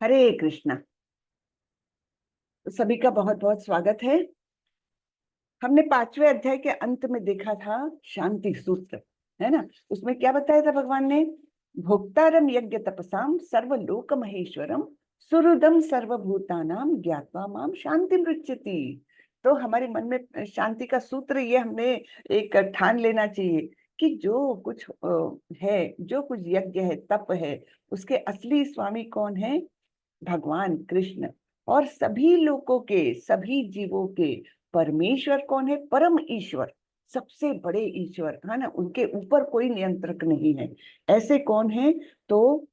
हरे कृष्णा। सभी का बहुत बहुत स्वागत है। हमने 5वें अध्याय के अंत में देखा था शांति सूत्र, है ना। उसमें क्या बताया था भगवान ने? भोक्तारम यज्ञ तपसाम सर्वलोक महेश्वरम सुहृदम सर्वभूतानाम ज्ञात्वा माम शांति मृच्छति। तो हमारे मन में शांति का सूत्र ये हमने एक ठान लेना चाहिए कि जो कुछ है, जो कुछ यज्ञ है, तप है, उसके असली स्वामी कौन है? भगवान कृष्ण। और सभी लोगों के, सभी जीवों के परमेश्वर कौन है? परम ईश्वर, सबसे बड़े ईश्वर, है ना। उनके ऊपर कोई नियंत्रक नहीं है। ऐसे कौन है? तो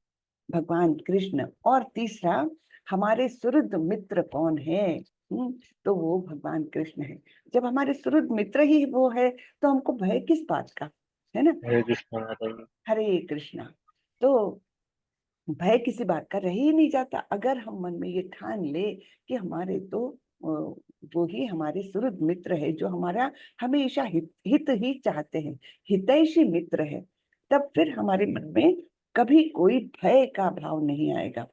भगवान कृष्ण। और तीसरा, हमारे सुहृद मित्र कौन है? तो वो भगवान कृष्ण है। जब हमारे सुहृद मित्र ही वो है तो हमको भय किस बात का, है ना। हरे कृष्णा माता जी। हरे कृष्णा। तो भय किसी बात का रह ही नहीं जाता अगर हम मन में ये ठान ले कि हमारे तो वो ही हमारे सुहृद मित्र है, जो हमारा हमेशा हित ही चाहते हैं, हितैषी मित्र है। तब फिर हमारे मन में कभी कोई भय का भाव नहीं आएगा।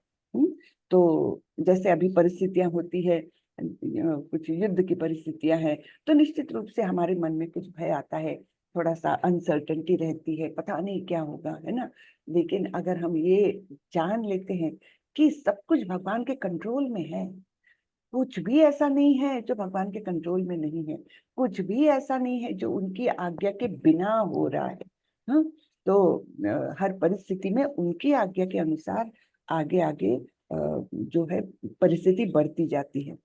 तो जैसे अभी परिस्थितियां होती है, कुछ युद्ध की परिस्थितियां हैं, तो निश्चित रूप से हमारे मन में कुछ भय आता है, थोड़ा सा अनसर्टेनिटी रहती है, पता नहीं क्या होगा, है ना। लेकिन अगर हम ये जान लेते हैं कि सब कुछ भगवान के कंट्रोल में है, कुछ भी ऐसा नहीं है जो भगवान के कंट्रोल में नहीं है, कुछ भी ऐसा नहीं है जो उनकी आज्ञा के बिना हो रहा है। हाँ? तो हर परिस्थिति में उनकी आज्ञा के अनुसार आगे आगे जो है परिस्थिति बढ़ती जाती है।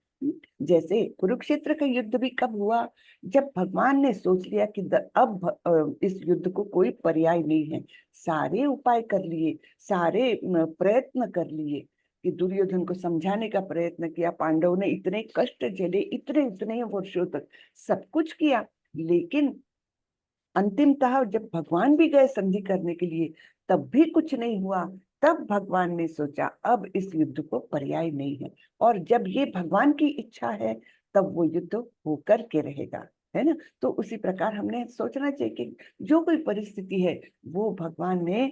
जैसे कुरुक्षेत्र का युद्ध भी कब हुआ? जब भगवान ने सोच लिया कि अब इस युद्ध को कोई पर्याय नहीं है। सारे उपाय कर लिए, सारे प्रयत्न कर लिए कि दुर्योधन को समझाने का प्रयत्न किया, पांडवों ने इतने कष्ट झेले, इतने इतने वर्षों तक सब कुछ किया, लेकिन अंतिमतः जब भगवान भी गए संधि करने के लिए तब भी कुछ नहीं हुआ। तब भगवान ने सोचा अब इस युद्ध को पर्याय नहीं है, और जब ये भगवान की इच्छा है तब वो युद्ध होकर के रहेगा, है ना। तो उसी प्रकार हमने सोचना चाहिए कि जो कोई परिस्थिति है वो भगवान ने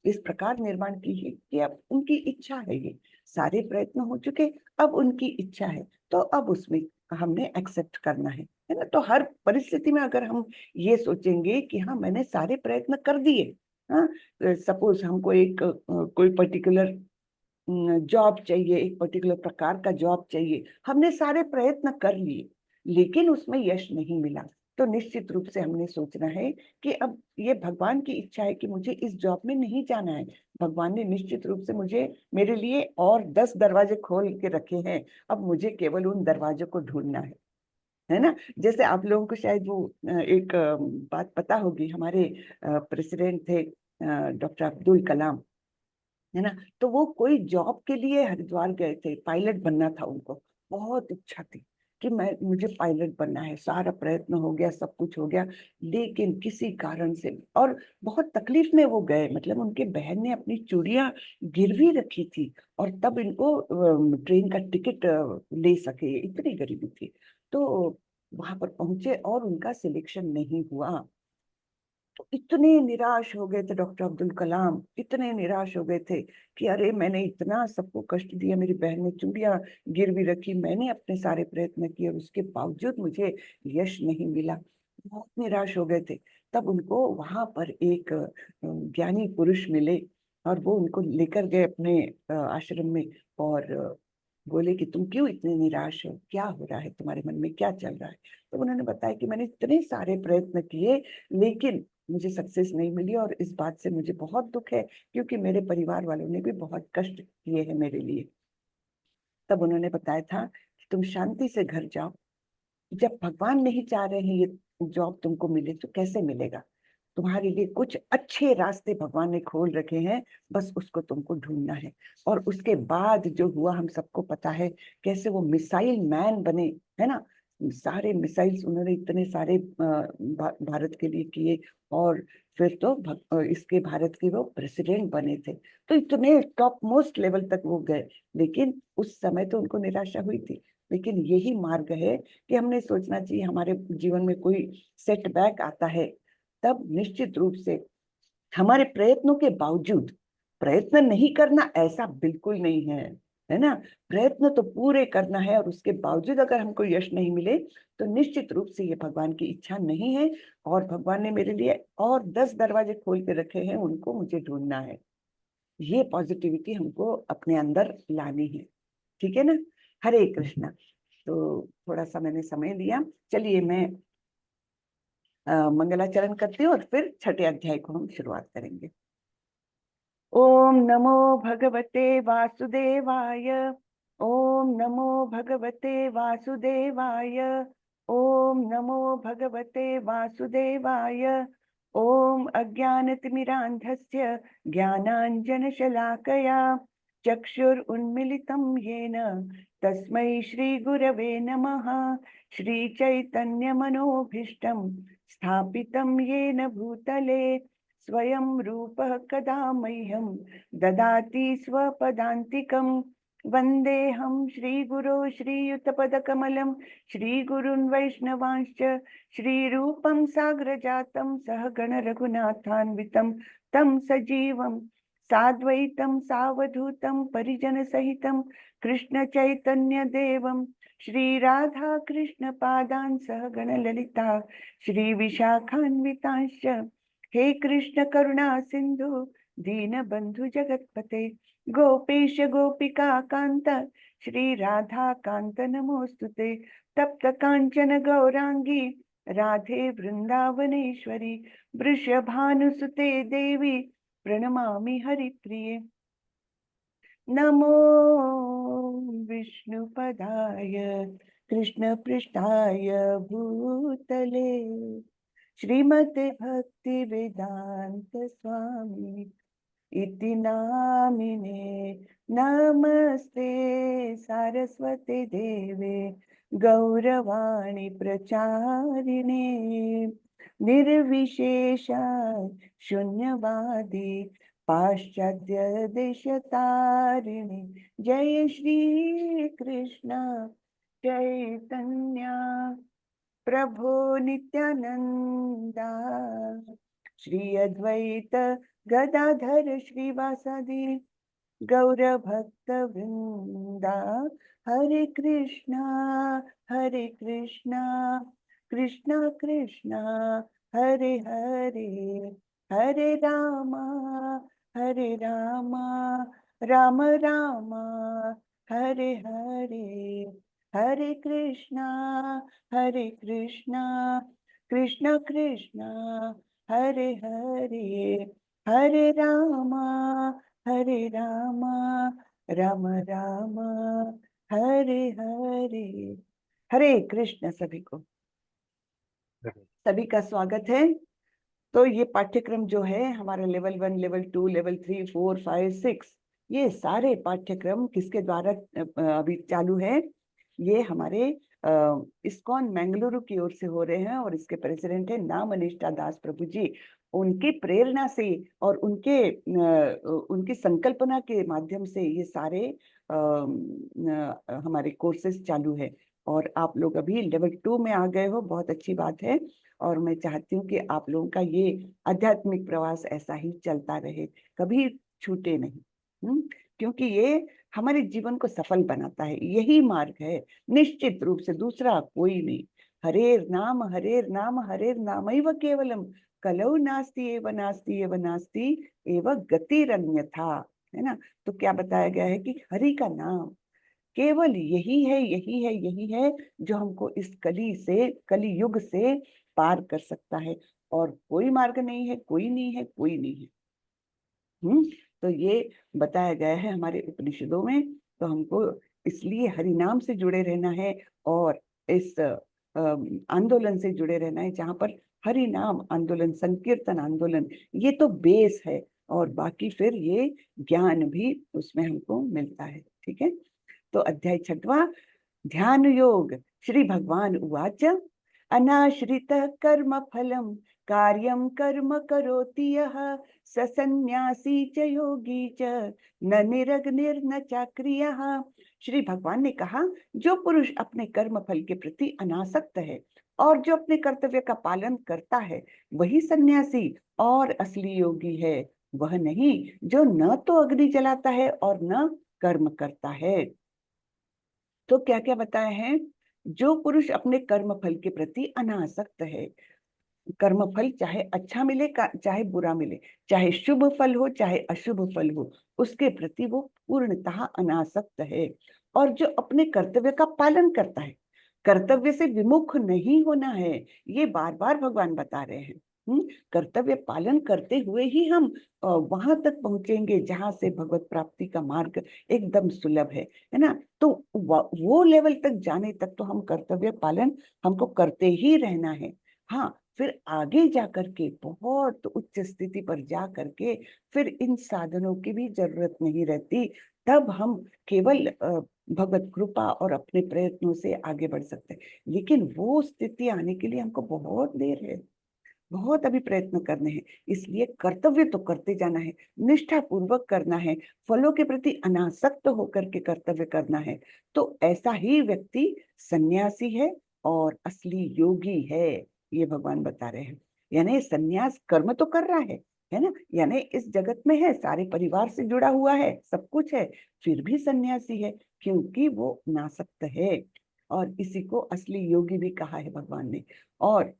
इस प्रकार निर्माण की है कि अब उनकी इच्छा है, ये सारे प्रयत्न हो चुके, अब उनकी इच्छा है, तो अब उसमें हमने एक्सेप्ट करना है ना। तो हर परिस्थिति में अगर हम ये सोचेंगे कि हाँ मैंने सारे प्रयत्न कर दिए, हाँ, सपोज हमको एक कोई पर्टिकुलर जॉब चाहिए, एक पर्टिकुलर प्रकार का जॉब चाहिए, हमने सारे प्रयत्न कर लिए लेकिन उसमें यश नहीं मिला, तो निश्चित रूप से हमने सोचना है कि अब ये भगवान की इच्छा है कि मुझे इस जॉब में नहीं जाना है। भगवान ने निश्चित रूप से मुझे, मेरे लिए और 10 दरवाजे खोल के रखे हैं, अब मुझे केवल उन दरवाजों को ढूंढना है ना। जैसे आप लोगों को शायद वो एक बात पता होगी, हमारे प्रेसिडेंट थे डॉक्टर अब्दुल कलाम, है ना। तो वो कोई जॉब के लिए हरिद्वार गए थे, पायलट बनना था उनको, बहुत इच्छा थी कि मैं, मुझे पायलट बनना है, सारा प्रयत्न हो गया, सब कुछ हो गया, लेकिन किसी कारण से, और बहुत तकलीफ में वो गए, मतलब उनके बहन ने अपनी चूड़ियां गिरवी रखी थी और तब इनको ट्रेन का टिकट ले सके, इतनी गरीबी थी। तो वहां पर पहुंचे और उनका सिलेक्शन नहीं हुआ। तो इतने निराश हो गए थे डॉक्टर अब्दुल कलाम, इतने निराश हो गए थे कि अरे मैंने इतना सबको कष्ट दिया, मेरी बहन ने चूड़ियां गिरवी रखी, मैंने अपने सारे प्रयत्न किए और उसके बावजूद मुझे यश नहीं मिला। बहुत निराश हो गए थे। तब उनको वहां पर एक ज्ञानी पुरुष मिले और वो उनको लेकर गए अपने आश्रम में, और बोले कि तुम क्यों इतने निराश हो, क्या हो रहा है तुम्हारे मन में, क्या चल रहा है। तो उन्होंने बताया कि मैंने इतने सारे प्रयत्न किए लेकिन मुझे सक्सेस नहीं मिली, और इस बात से मुझे बहुत दुख है क्योंकि मेरे परिवार वालों ने भी बहुत कष्ट किए हैं मेरे लिए। तब उन्होंने बताया था कि तुम शांति से घर जाओ, जब भगवान नहीं चाह रहे हैं ये जॉब तुमको मिले तो कैसे मिलेगा? तुम्हारे लिए कुछ अच्छे रास्ते भगवान ने खोल रखे हैं, बस उसको तुमको ढूंढना है। और उसके बाद जो हुआ हम सबको पता है, कैसे वो मिसाइल मैन बने, है ना। सारे मिसाइल्स उन्होंने इतने सारे भारत के लिए किए, और फिर तो इसके भारत के वो प्रेसिडेंट बने थे। तो इतने टॉप मोस्ट लेवल तक वो गए, लेकिन उस समय तो उनको निराशा हुई थी। लेकिन यही मार्ग है कि हमने सोचना चाहिए, हमारे जीवन में कोई सेटबैक आता है तब निश्चित रूप से हमारे प्रयत्नों के बावजूद प्रयत्न नहीं करना ऐसा बिल्कुल नहीं है, है ना। प्रयत्न तो पूरे करना है, और उसके बावजूद अगर हमको यश नहीं मिले तो निश्चित रूप से ये भगवान की इच्छा नहीं है, और भगवान ने मेरे लिए और 10 दरवाजे खोल के रखे हैं, उनको मुझे ढूंढना है। ये पॉजिटिविटी हमको अपने अंदर लानी है, ठीक है ना। हरे कृष्णा। तो थोड़ा सा मैंने समय लिया, चलिए मैं मंगलाचरण करती हूँ और फिर छठे अध्याय को हम शुरुआत करेंगे। ओम नमो भगवते वासुदेवाय। ओम नमो भगवते वासुदेवाय। ओम नमो भगवते वासुदेवाय। ओम अज्ञानतिमिरान्धस्य ज्ञानाञ्जनशलाकया चक्षुरुन्मिलितं येन तस्मै श्रीगुरवे नमः। श्रीचैतन्यमनोभीष्टं स्थापितं येन भूतले स्वयं रूपः कदा मह्यं ददाति स्वपदान्तिकं। वन्देऽहं श्रीगुरो श्रीयुतपदकमलं श्रीगुरुन् वैष्णवांश्च श्रीरूपं साग्रजातं सहगण रघुनाथान्वितं तं सजीवं साद्वैतं सावधूतं परिजनसहितं कृष्णचैतन्यदेवं श्रीराधा कृष्णपादान् सहगण ललिता श्रीविशाखान्वितांश्च। हे कृष्ण करुणा सिंधु दीनबंधु जगतपते गोपेश गोपिका कांत श्री राधा कांत नमोस्तुते। तप्त कांचन गौरांगी राधे वृंदावनेश्वरी वृषभानुसुते देवी प्रणमामि हरिप्रिये। नमो विष्णुपदाय कृष्णपृष्ठाय भूतले श्रीमते भक्ति वेदांत स्वामी इति नामिने। नमस्ते सारस्वते देवे गौरवाणी प्रचारिणे निर्विशेष शून्यवादी पाश्चात्य देशतारिणे। जय श्री कृष्ण चैतन्य प्रभो नित्यानंदा श्री अद्वैत गदाधर श्रीवासादि गौर भक्त वृंदा। हरे कृष्णा कृष्णा कृष्णा हरे हरे, हरे रामा राम राम हरे हरे, हरे कृष्णा कृष्णा कृष्णा हरे हरे, हरे रामा राम राम हरे हरे। हरे कृष्ण। सभी को, सभी का स्वागत है। तो ये पाठ्यक्रम जो है हमारा लेवल 1, लेवल 2, लेवल 3, 4, 5, 6, ये सारे पाठ्यक्रम किसके द्वारा अभी चालू है? ये हमारे इस्कॉन मैंगलुरु की ओर से हो रहे हैं, और इसके प्रेसिडेंट है नाम निष्ठा दास प्रभु जी। उनकी प्रेरणा से और उनकी संकल्पना के माध्यम से ये सारे हमारे कोर्सेज चालू है। और आप लोग अभी लेवल 2 में आ गए हो, बहुत अच्छी बात है। और मैं चाहती हूँ कि आप लोगों का ये आध्यात्मिक प्रवास ऐसा ही चलता रहे, कभी छूटे नहीं। क्योंकि ये हमारे जीवन को सफल बनाता है, यही मार्ग है निश्चित रूप से, दूसरा कोई नहीं। हरेर नाम हरेर नामैव केवलम कलौ नास्ति एव नास्ति एव गतिरन्यथा, है ना। तो क्या बताया गया है कि हरि का नाम केवल यही है जो हमको इस कली युग से पार कर सकता है, और कोई मार्ग नहीं है, कोई नहीं है। तो ये बताया गया है हमारे उपनिषदों में। तो हमको इसलिए हरि नाम से जुड़े रहना है, और इस आंदोलन से जुड़े रहना है, जहाँ पर हरि नाम आंदोलन, संकीर्तन आंदोलन, ये तो बेस है, और बाकी फिर ये ज्ञान भी उसमें हमको मिलता है। ठीक है। तो अध्याय 6वां, ध्यान योग। श्री भगवान उवाच अनाश्रित कर्म फलम कार्यम कर्म करोति यः स सन्यासी च योगी च न निरग्निर्न चाक्रियः। श्री भगवान ने कहा, जो पुरुष अपने कर्म फल के प्रति अनासक्त है और जो अपने कर्तव्य का पालन करता है, वही सन्यासी और असली योगी है। वह नहीं जो न तो अग्नि जलाता है और न कर्म करता है। तो क्या क्या बताया है? जो पुरुष अपने कर्म फल के प्रति अनासक्त है, कर्म फल चाहे अच्छा मिले चाहे बुरा मिले, चाहे शुभ फल हो चाहे अशुभ फल हो, उसके प्रति वो पूर्णतः अनासक्त है। और जो अपने कर्तव्य का पालन करता है, कर्तव्य से विमुख नहीं होना है, ये बार बार भगवान बता रहे हैं। कर्तव्य पालन करते हुए ही हम वहां तक पहुंचेंगे जहां से भगवत प्राप्ति का मार्ग एकदम सुलभ है ना। तो वो लेवल तक जाने तक तो हम कर्तव्य पालन हमको करते ही रहना है। हाँ, फिर आगे जा करके बहुत उच्च स्थिति पर जा करके फिर इन साधनों की भी जरूरत नहीं रहती। तब हम केवल भगवत कृपा और अपने प्रयत्नों से आगे बढ़ सकते हैं। लेकिन वो स्थिति आने के लिए हमको बहुत देर है, बहुत अभी प्रयत्न करने हैं। इसलिए कर्तव्य तो करते जाना है, निष्ठा पूर्वक करना है, फलों के प्रति अनासक्त होकर के कर्तव्य करना है। तो ऐसा ही व्यक्ति सन्यासी है और असली योगी है, ये भगवान बता रहे हैं। यानी सन्यास कर्म तो कर रहा है ना, यानी इस जगत में है, सारे परिवार से जुड़ा हुआ है, सब कुछ है, फिर भी सन्यासी है क्योंकि वो नासक्त है। और इसी को असली योगी भी कहा है भगवान ने। और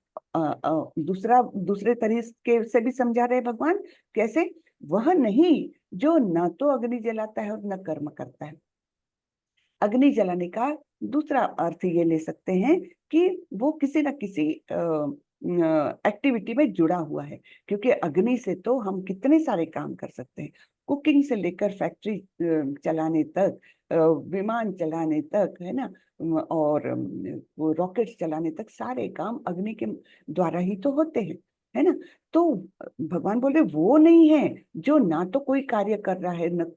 दूसरे तरीके से भी समझा रहे भगवान। कैसे? वह नहीं जो न तो अग्नि जलाता है और न कर्म करता है। अग्नि जलाने का दूसरा अर्थ ये ले सकते हैं कि वो किसी न किसी एक्टिविटी में जुड़ा हुआ है, क्योंकि अग्नि से तो हम कितने सारे काम कर सकते हैं, कुकिंग से लेकर फैक्ट्री चलाने तक, विमान चलाने तक, है ना, और वो रॉकेट चलाने तक सारे काम अग्नि के द्वारा ही तो होते हैं, है ना। तो भगवान बोले वो नहीं है जो ना तो कोई कार्य कर रहा है, न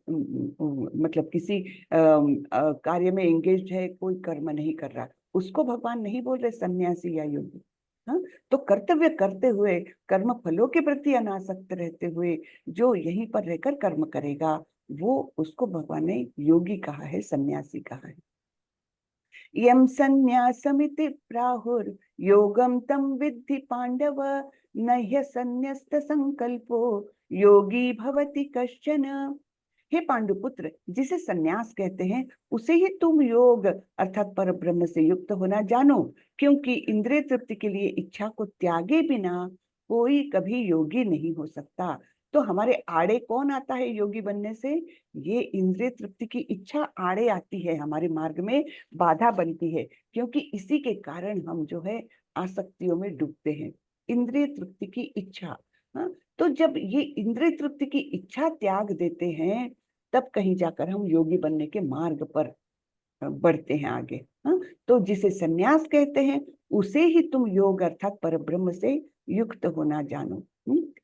मतलब किसी कार्य में एंगेज है, कोई कर्म नहीं कर रहा, उसको भगवान नहीं बोल रहे सन्यासी या योगी। हाँ, तो कर्तव्य करते हुए, कर्म फलों के प्रति अनासक्त रहते हुए जो यहीं पर रहकर कर्म करेगा, वो उसको भगवान ने योगी कहा है, सन्यासी कहा है। यम संन्यासमिति प्राहुर योगम तम विद्धि पांडव, न ह्यसन्न्यस्त संकल्पो योगी भवति कश्चन। हे पांडुपुत्र, जिसे सन्यास कहते हैं उसे ही तुम योग अर्थात पर ब्रह्म से युक्त होना जानो, क्योंकि इंद्रिय तृप्ति के लिए इच्छा को त्यागे बिना कोई कभी योगी नहीं हो सकता। तो हमारे आड़े कौन आता है योगी बनने से? ये इंद्रिय तृप्ति की इच्छा आड़े आती है, हमारे मार्ग में बाधा बनती है, क्योंकि इसी के कारण हम जो है आसक्तियों में डूबते हैं। इंद्रिय तृप्ति की इच्छा, हाँ, तो जब ये इंद्रिय तृप्ति की इच्छा त्याग देते हैं, तब कहीं जाकर हम योगी बनने के मार्ग पर बढ़ते हैं आगे। हाँ, तो जिसे सन्यास कहते हैं उसे ही तुम योग अर्थात परब्रह्म से युक्त होना जानो,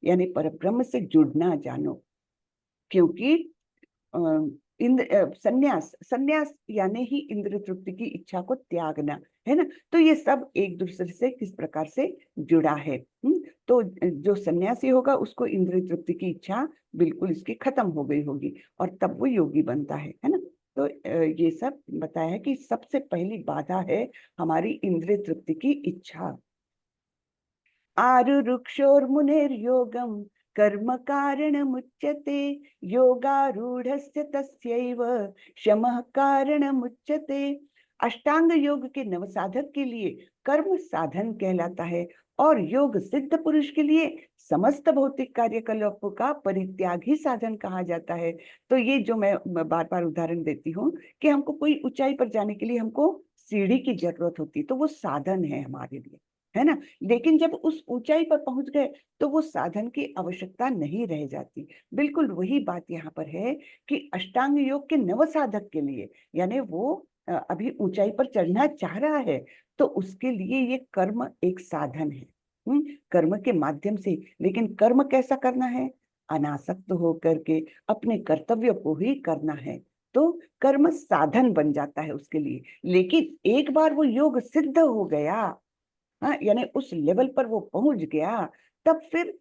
यानी परब्रह्म से जुड़ना जानो। क्योंकि सन्यास सन्यास यानी ही इंद्र तृप्ति की इच्छा को त्यागना, है ना। तो ये सब एक दूसरे से किस प्रकार से जुड़ा है। तो जो सन्यासी होगा उसको इंद्र तृप्ति की इच्छा बिल्कुल इसकी खत्म हो गई होगी और तब वो योगी बनता है ना। तो ये सब बताया है कि सबसे पहली बाधा है हमारी इंद्रिय तृप्ति की इच्छा। आरुरुक्षोर्मुनेर्योगं कर्म कारणमुच्यते, योगारूढ़स्य तस्यैव शमः कारणमुच्यते। अष्टांग योग के नवसाधक के लिए कर्म साधन कहलाता है और योग सिद्ध पुरुष के लिए समस्त भौतिक कार्यकलापों का परित्याग ही साधन कहा जाता है। तो ये जो मैं बार बार उदाहरण देती हूँ कि हमको कोई ऊंचाई पर जाने के लिए हमको सीढ़ी की जरूरत होती, तो वो साधन है हमारे लिए, है ना। लेकिन जब उस ऊंचाई पर पहुंच गए तो वो साधन की आवश्यकता नहीं रह जाती। बिल्कुल वही बात यहाँ पर है कि अष्टांग योग के नवसाधक के लिए, यानी वो अभी ऊंचाई पर चढ़ना चाह रहा है, तो उसके लिए ये कर्म एक साधन है। कर्म के माध्यम से, लेकिन कर्म कैसा करना है? अनासक्त होकर के अपने कर्तव्य को ही करना है। तो कर्म साधन बन जाता है उसके लिए। लेकिन एक बार वो योग सिद्ध हो गया, हाँ, यानी उस लेवल पर वो पहुंच गया, तब फिर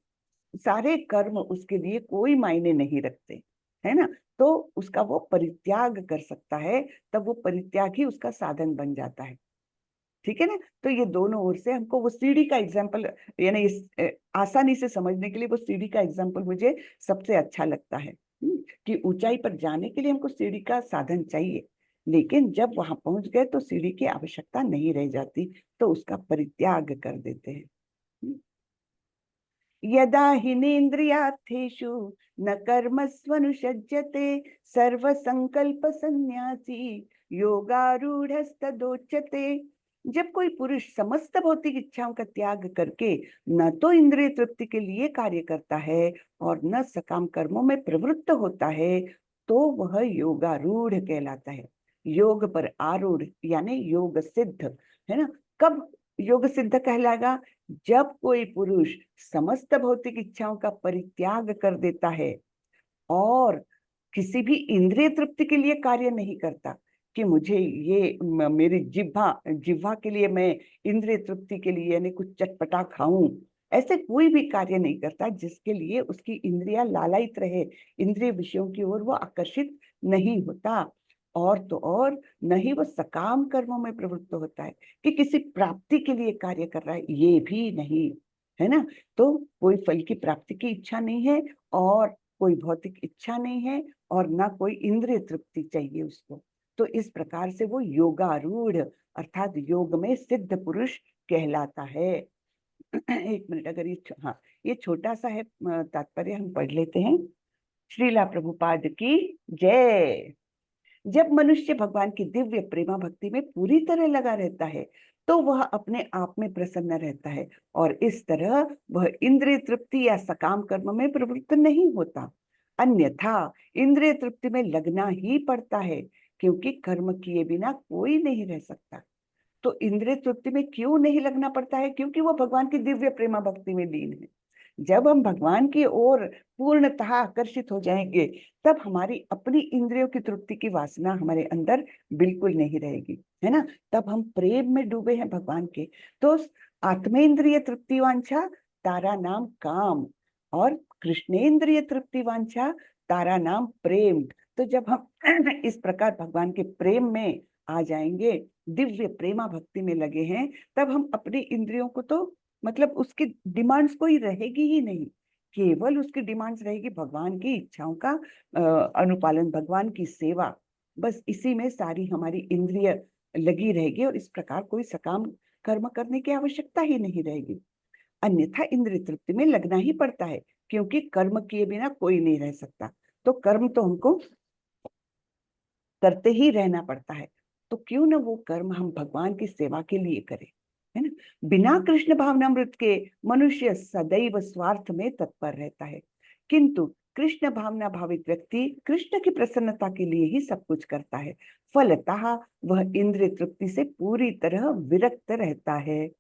सारे कर्म उसके लिए कोई मायने नहीं रखते, है ना। तो उसका वो परित्याग कर सकता है, तब वो परित्याग ही उसका साधन बन जाता है। ठीक है ना। तो ये दोनों ओर से हमको वो सीढ़ी का एग्जाम्पल, यानी इस आसानी से समझने के लिए वो सीढ़ी का एग्जाम्पल मुझे सबसे अच्छा लगता है। कि ऊंचाई पर जाने के लिए हमको सीढ़ी का साधन चाहिए, लेकिन जब वहां पहुंच गए तो सीढ़ी की आवश्यकता नहीं रह जाती, तो उसका परित्याग कर देते हैं। यदा हिनेन्द्रियार्थेषु न कर्मस्वनुषज्यते सर्वसंकल्प संन्यासी योगारूढ़स्तदोच्यते। जब कोई पुरुष समस्त भौतिक इच्छाओं का त्याग करके न तो इंद्रिय तृप्ति के लिए कार्य करता है और न सकाम कर्मों में प्रवृत्त होता है, तो वह योगारूढ़ कहलाता है। योग पर आरूढ़ यानी योग सिद्ध, है ना। कब योग सिद्ध कहलाएगा? जब कोई पुरुष समस्त भौतिक इच्छाओं का परित्याग कर देता है और किसी भी इंद्रिय तृप्ति के लिए कार्य नहीं करता, कि मुझे ये मेरी जिह्वा जिह्वा के लिए मैं इंद्रिय तृप्ति के लिए यानी कुछ चटपटा खाऊं, ऐसे कोई भी कार्य नहीं करता जिसके लिए उसकी इंद्रियां लालायित रहे, इंद्रिय विषयों की ओर वो आकर्षित नहीं होता। और तो और न ही वो सकाम कर्मों में प्रवृत्त होता है कि किसी प्राप्ति के लिए कार्य कर रहा है, ये भी नहीं, है ना। तो कोई फल की प्राप्ति की इच्छा नहीं है और कोई भौतिक इच्छा नहीं है और ना कोई इंद्रिय तृप्ति चाहिए उसको। तो इस प्रकार से वो योगारूढ़ अर्थात योग में सिद्ध पुरुष कहलाता है। एक मिनट, अगर ये हाँ, ये छोटा सा है तात्पर्य हम पढ़ लेते हैं। श्रीला प्रभुपाद की जय। जब मनुष्य भगवान की दिव्य प्रेमा भक्ति में पूरी तरह लगा रहता है, तो वह अपने आप में प्रसन्न रहता है और इस तरह वह इंद्रिय तृप्ति या सकाम कर्म में प्रवृत्त नहीं होता। अन्यथा इंद्रिय तृप्ति में लगना ही पड़ता है, क्योंकि कर्म किए बिना कोई नहीं रह सकता। तो इंद्रिय तृप्ति में क्यों नहीं लगना पड़ता है? क्योंकि वो भगवान की दिव्य प्रेमा भक्ति में लीन है। जब हम भगवान की ओर पूर्णतः आकर्षित हो जाएंगे, तब हमारी अपनी इंद्रियों की तृप्ति की वासना हमारे अंदर बिल्कुल नहीं रहेगी, है ना। तब हम प्रेम में डूबे हैं भगवान के। तो आत्मेंद्रिय तृप्ति वांछा तारा नाम काम, और कृष्णेंद्रिय तृप्ति वांछा तारा नाम प्रेम। तो जब हम इस प्रकार भगवान के प्रेम में आ जाएंगे, दिव्य प्रेमा भक्ति में लगे हैं, तब हम अपनी इंद्रियों को तो मतलब उसकी डिमांड्स कोई रहेगी ही नहीं, केवल उसकी डिमांड्स रहेगी भगवान की इच्छाओं का अनुपालन, भगवान की सेवा। बस इसी में सारी हमारी इंद्रिय लगी रहेगी और इस प्रकार कोई सकाम कर्म करने की आवश्यकता ही नहीं रहेगी। अन्यथा इंद्रिय तृप्ति में लगना ही पड़ता है, क्योंकि कर्म किए बिना कोई नहीं रह सकता। तो कर्म तो हमको करते ही रहना पड़ता है। तो क्यों ना वो कर्म हम भगवान की सेवा के लिए करें, है ना। बिना कृष्ण भावनामृत के मनुष्य सदैव स्वार्थ में तत्पर रहता है, किंतु कृष्ण भावना भावित व्यक्ति कृष्ण की प्रसन्नता के लिए ही सब कुछ करता है। फलतः वह इंद्रिय तृप्ति से पूरी तरह विरक्त रहता है।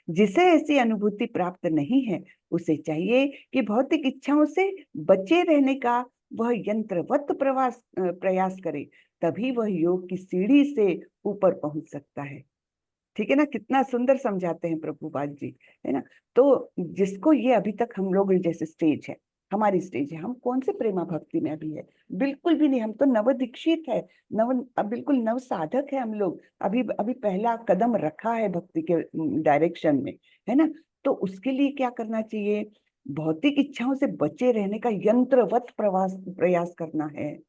जिसे ऐसी अनुभूति प्राप्त नहीं है, उसे चाहिए कि भौतिक इच्छाओं से बचे रहने का वह यंत्रवत प्रयास करे, तभी वह योग की सीढ़ी से ऊपर पहुंच सकता है। ठीक है ना, कितना सुंदर समझाते हैं प्रभुपाद जी, है ना। तो जिसको ये अभी तक हम लोग जैसे स्टेज है, हमारी स्टेज है, हम कौन से प्रेमा भक्ति में अभी है? बिल्कुल भी नहीं, हम तो नव दीक्षित है, बिल्कुल नव साधक है हम लोग। अभी अभी पहला कदम रखा है भक्ति के डायरेक्शन में, है ना। तो उसके लिए क्या करना चाहिए? भौतिक इच्छाओं से बचे रहने का यंत्रवत प्रयास करना है।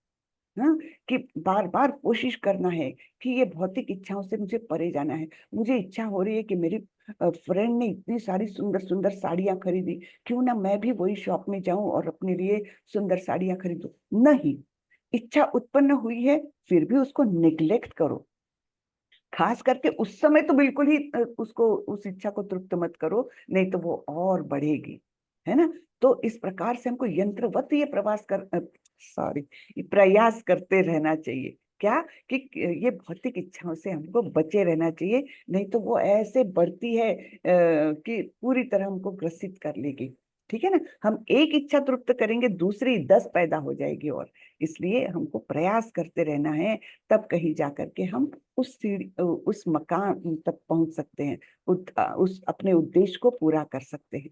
हाँ, कि बार बार कोशिश करना है कि ये भौतिक इच्छाओं से मुझे परे जाना है। मुझे इच्छा हो रही है कि मेरी फ्रेंड ने इतनी सारी सुंदर सुंदर साड़ियां खरीदी, क्यों ना मैं भी वही शॉप में जाऊं और अपने लिए सुंदर साड़ियां खरीदूं। नहीं, इच्छा उत्पन्न हुई है, फिर भी उसको निग्लेक्ट करो। खास करके उस समय तो बिल्कुल ही उसको उस इच्छा को तृप्त मत करो, नहीं तो वो और बढ़ेगी, है ना। तो इस प्रकार से हमको यंत्रवत ये प्रयास करते रहना चाहिए। क्या कि ये भौतिक इच्छाओं से हमको बचे रहना चाहिए, नहीं तो वो ऐसे बढ़ती है कि पूरी तरह हमको ग्रसित कर लेगी। ठीक है ना, हम एक इच्छा तृप्त करेंगे, दूसरी 10 पैदा हो जाएगी। और इसलिए हमको प्रयास करते रहना है, तब कहीं जाकर के हम उस मकान तक पहुंच सकते हैं, उस अपने उद्देश्य को पूरा कर सकते हैं।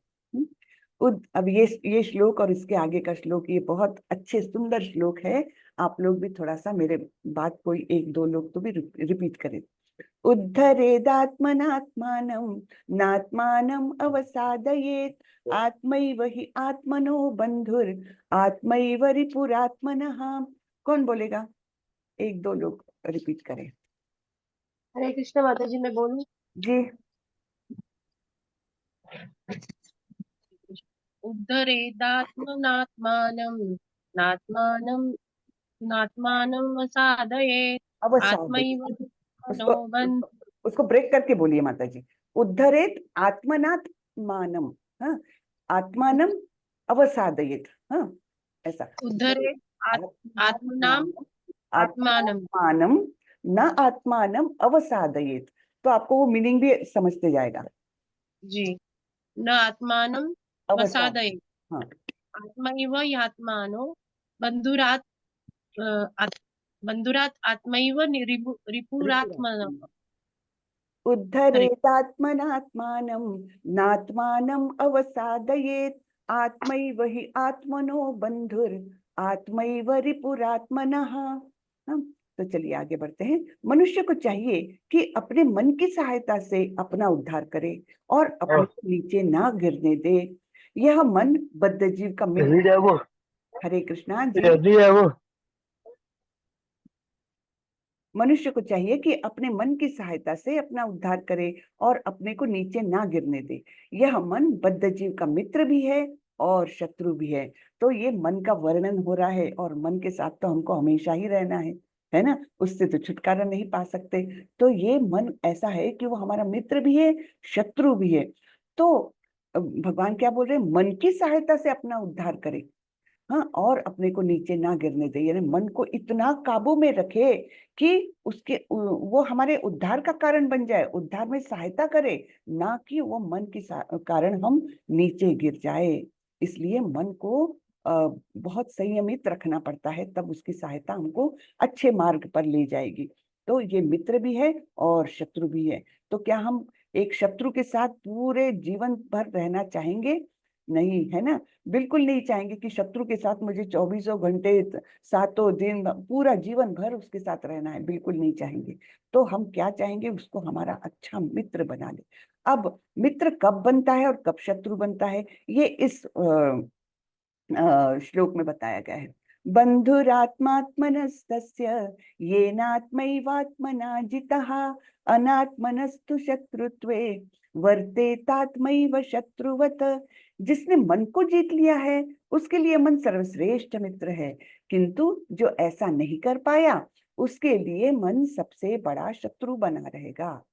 अब ये श्लोक और इसके आगे का श्लोक, ये बहुत अच्छे सुंदर श्लोक है। आप लोग भी थोड़ा सा मेरे बात कोई एक दो लोग तो भी रिपीट करें। उद्धरेदात्मनात्मानं नात्मानं अवसादयेत् आत्मैव हि आत्मनो बंधुर आत्मैव रिपुरात्मनः। कौन बोलेगा? एक दो लोग रिपीट करें। हरे कृष्ण माता जी, मैं बोलूं? जी। उद्धरेदात्मनात्मानं नात्मानं नात्मानं वसादयेत् अवसादयेत्, आत्मैव उसको मनोबन्ध। उसको ब्रेक करके बोलिए माता जी। उद्धरेत आत्मनात्मानम, हाँ, आत्मानम अवसादयेत, हाँ, ऐसा। उद्धरेत् आत्मनाम आत्मानम आत्मानं। आत्मानम न आत्मानम अवसादयेत, तो आपको वो मीनिंग भी समझते जाएगा। जी। न आत्मानं अवसाद, वसादयेत् हाँ। आत्मैव ह्यात्मानो बन्धुरात् आत्- बन्धुरात् आत्मैव रिपुरात्मनः। हरे उद्धरेतात्मनात्मानं नात्मानम् अवसादयेत् आत्मैव हि आत्मनो बंधुर आत्मैव रिपुरात्मनः। हम तो चलिए आगे बढ़ते हैं। मनुष्य को चाहिए कि अपने मन की सहायता से अपना उद्धार करे और अपने को नीचे ना गिरने दे। यह मन बद्ध जीव का मित्र। हरे कृष्णा जी। मनुष्य को चाहिए कि अपने मन की सहायता से अपना उद्धार करे और अपने को नीचे ना गिरने दे। यह मन बद्ध जीव का मित्र भी है और शत्रु भी है। तो ये मन का वर्णन हो रहा है और मन के साथ तो हमको हमेशा ही रहना है ना, उससे तो छुटकारा नहीं पा सकते। तो ये मन ऐसा है कि वो हमारा मित्र भी है, शत्रु भी है। तो भगवान क्या बोल रहे हैं? मन की सहायता से अपना उद्धार करे, हाँ, और अपने को नीचे ना गिरने दे, यानी मन को इतना काबू में रखे कि उसके वो हमारे उद्धार का कारण बन जाए, उद्धार में सहायता करे, ना कि वो मन के कारण हम नीचे गिर जाए। इसलिए मन को बहुत संयमित रखना पड़ता है, तब उसकी सहायता हमको अच्छे मार्ग पर ले जाएगी। तो ये मित्र भी है और शत्रु भी है। तो क्या हम एक शत्रु के साथ पूरे जीवन भर रहना चाहेंगे? नहीं, है ना। बिल्कुल नहीं चाहेंगे कि शत्रु के साथ मुझे 24 घंटे, सातों दिन, पूरा जीवन भर उसके साथ रहना है, बिल्कुल नहीं चाहेंगे। तो हम क्या चाहेंगे? उसको हमारा अच्छा मित्र बना ले। अब मित्र कब बनता है और कब शत्रु बनता है, ये इस श्लोक में बताया गया है। बंधुरात्मात्मनस्तस्य येनात्मैवात्मना जितः अनात्मनस्तु शत्रुत्वे वर्तेतात्मैव शत्रुवत। जिसने मन को जीत लिया है उसके लिए मन सर्वश्रेष्ठ मित्र है, किंतु जो ऐसा नहीं कर पाया उसके लिए मन सबसे बड़ा शत्रु बना रहेगा।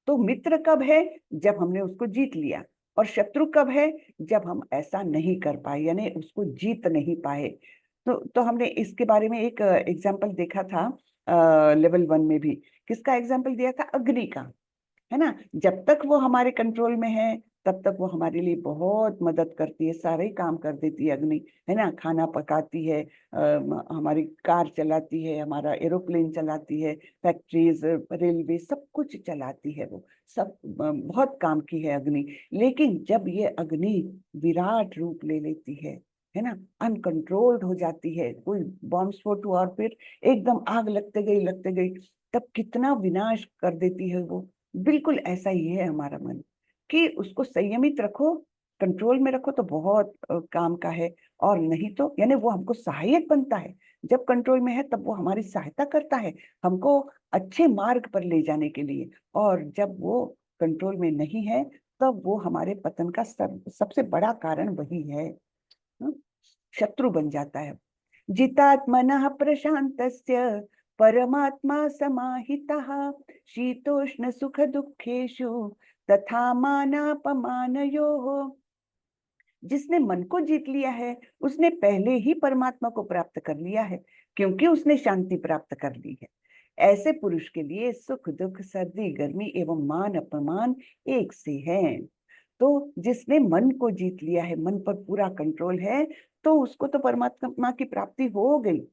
तो मित्र कब है? जब हमने उसको जीत लिया। और शत्रु कब है? जब हम ऐसा नहीं कर पाए, यानी उसको जीत नहीं पाए। तो हमने इसके बारे में एक एग्जाम्पल देखा था लेवल 1 में भी। किसका एग्जाम्पल दिया था? अग्नि का, है ना। जब तक वो हमारे कंट्रोल में है तब तक वो हमारे लिए बहुत मदद करती है, सारे काम कर देती है अग्नि, है ना। खाना पकाती है, हमारी कार चलाती है, हमारा एरोप्लेन चलाती है, फैक्ट्रीज, रेलवे, सब कुछ चलाती है वो, सब बहुत काम की है अग्नि। लेकिन जब ये अग्नि विराट रूप ले लेती है ना, अनकंट्रोल्ड हो जाती है, कोई बॉम्ब स्फोट हुआ और फिर एकदम आग लगते गई, तब कितना विनाश कर देती है वो। बिल्कुल ऐसा ही है हमारा मन, कि उसको संयमित रखो, कंट्रोल में रखो तो बहुत काम का है। और नहीं तो यानी वो हमको सहायक बनता है। जब कंट्रोल में है तब वो हमारी सहायता करता है हमको अच्छे मार्ग पर ले जाने के लिए। और जब वो कंट्रोल में नहीं है तब वो हमारे पतन का सबसे बड़ा कारण वही है, शत्रु बन जाता है। जितात्मनः प्रशान्तस्य परमात्मा समाहितः शीतोष्ण सुख दुखेषु तथा मानापमानयोः। जिसने मन को जीत लिया है उसने पहले ही परमात्मा को प्राप्त कर लिया है, क्योंकि उसने शांति प्राप्त कर ली है। ऐसे पुरुष के लिए सुख दुख, सर्दी गर्मी एवं मान अपमान एक से हैं। तो जिसने मन को जीत लिया है, मन पर पूरा कंट्रोल है, तो उसको तो परमात्मा की प्राप्ति हो गई।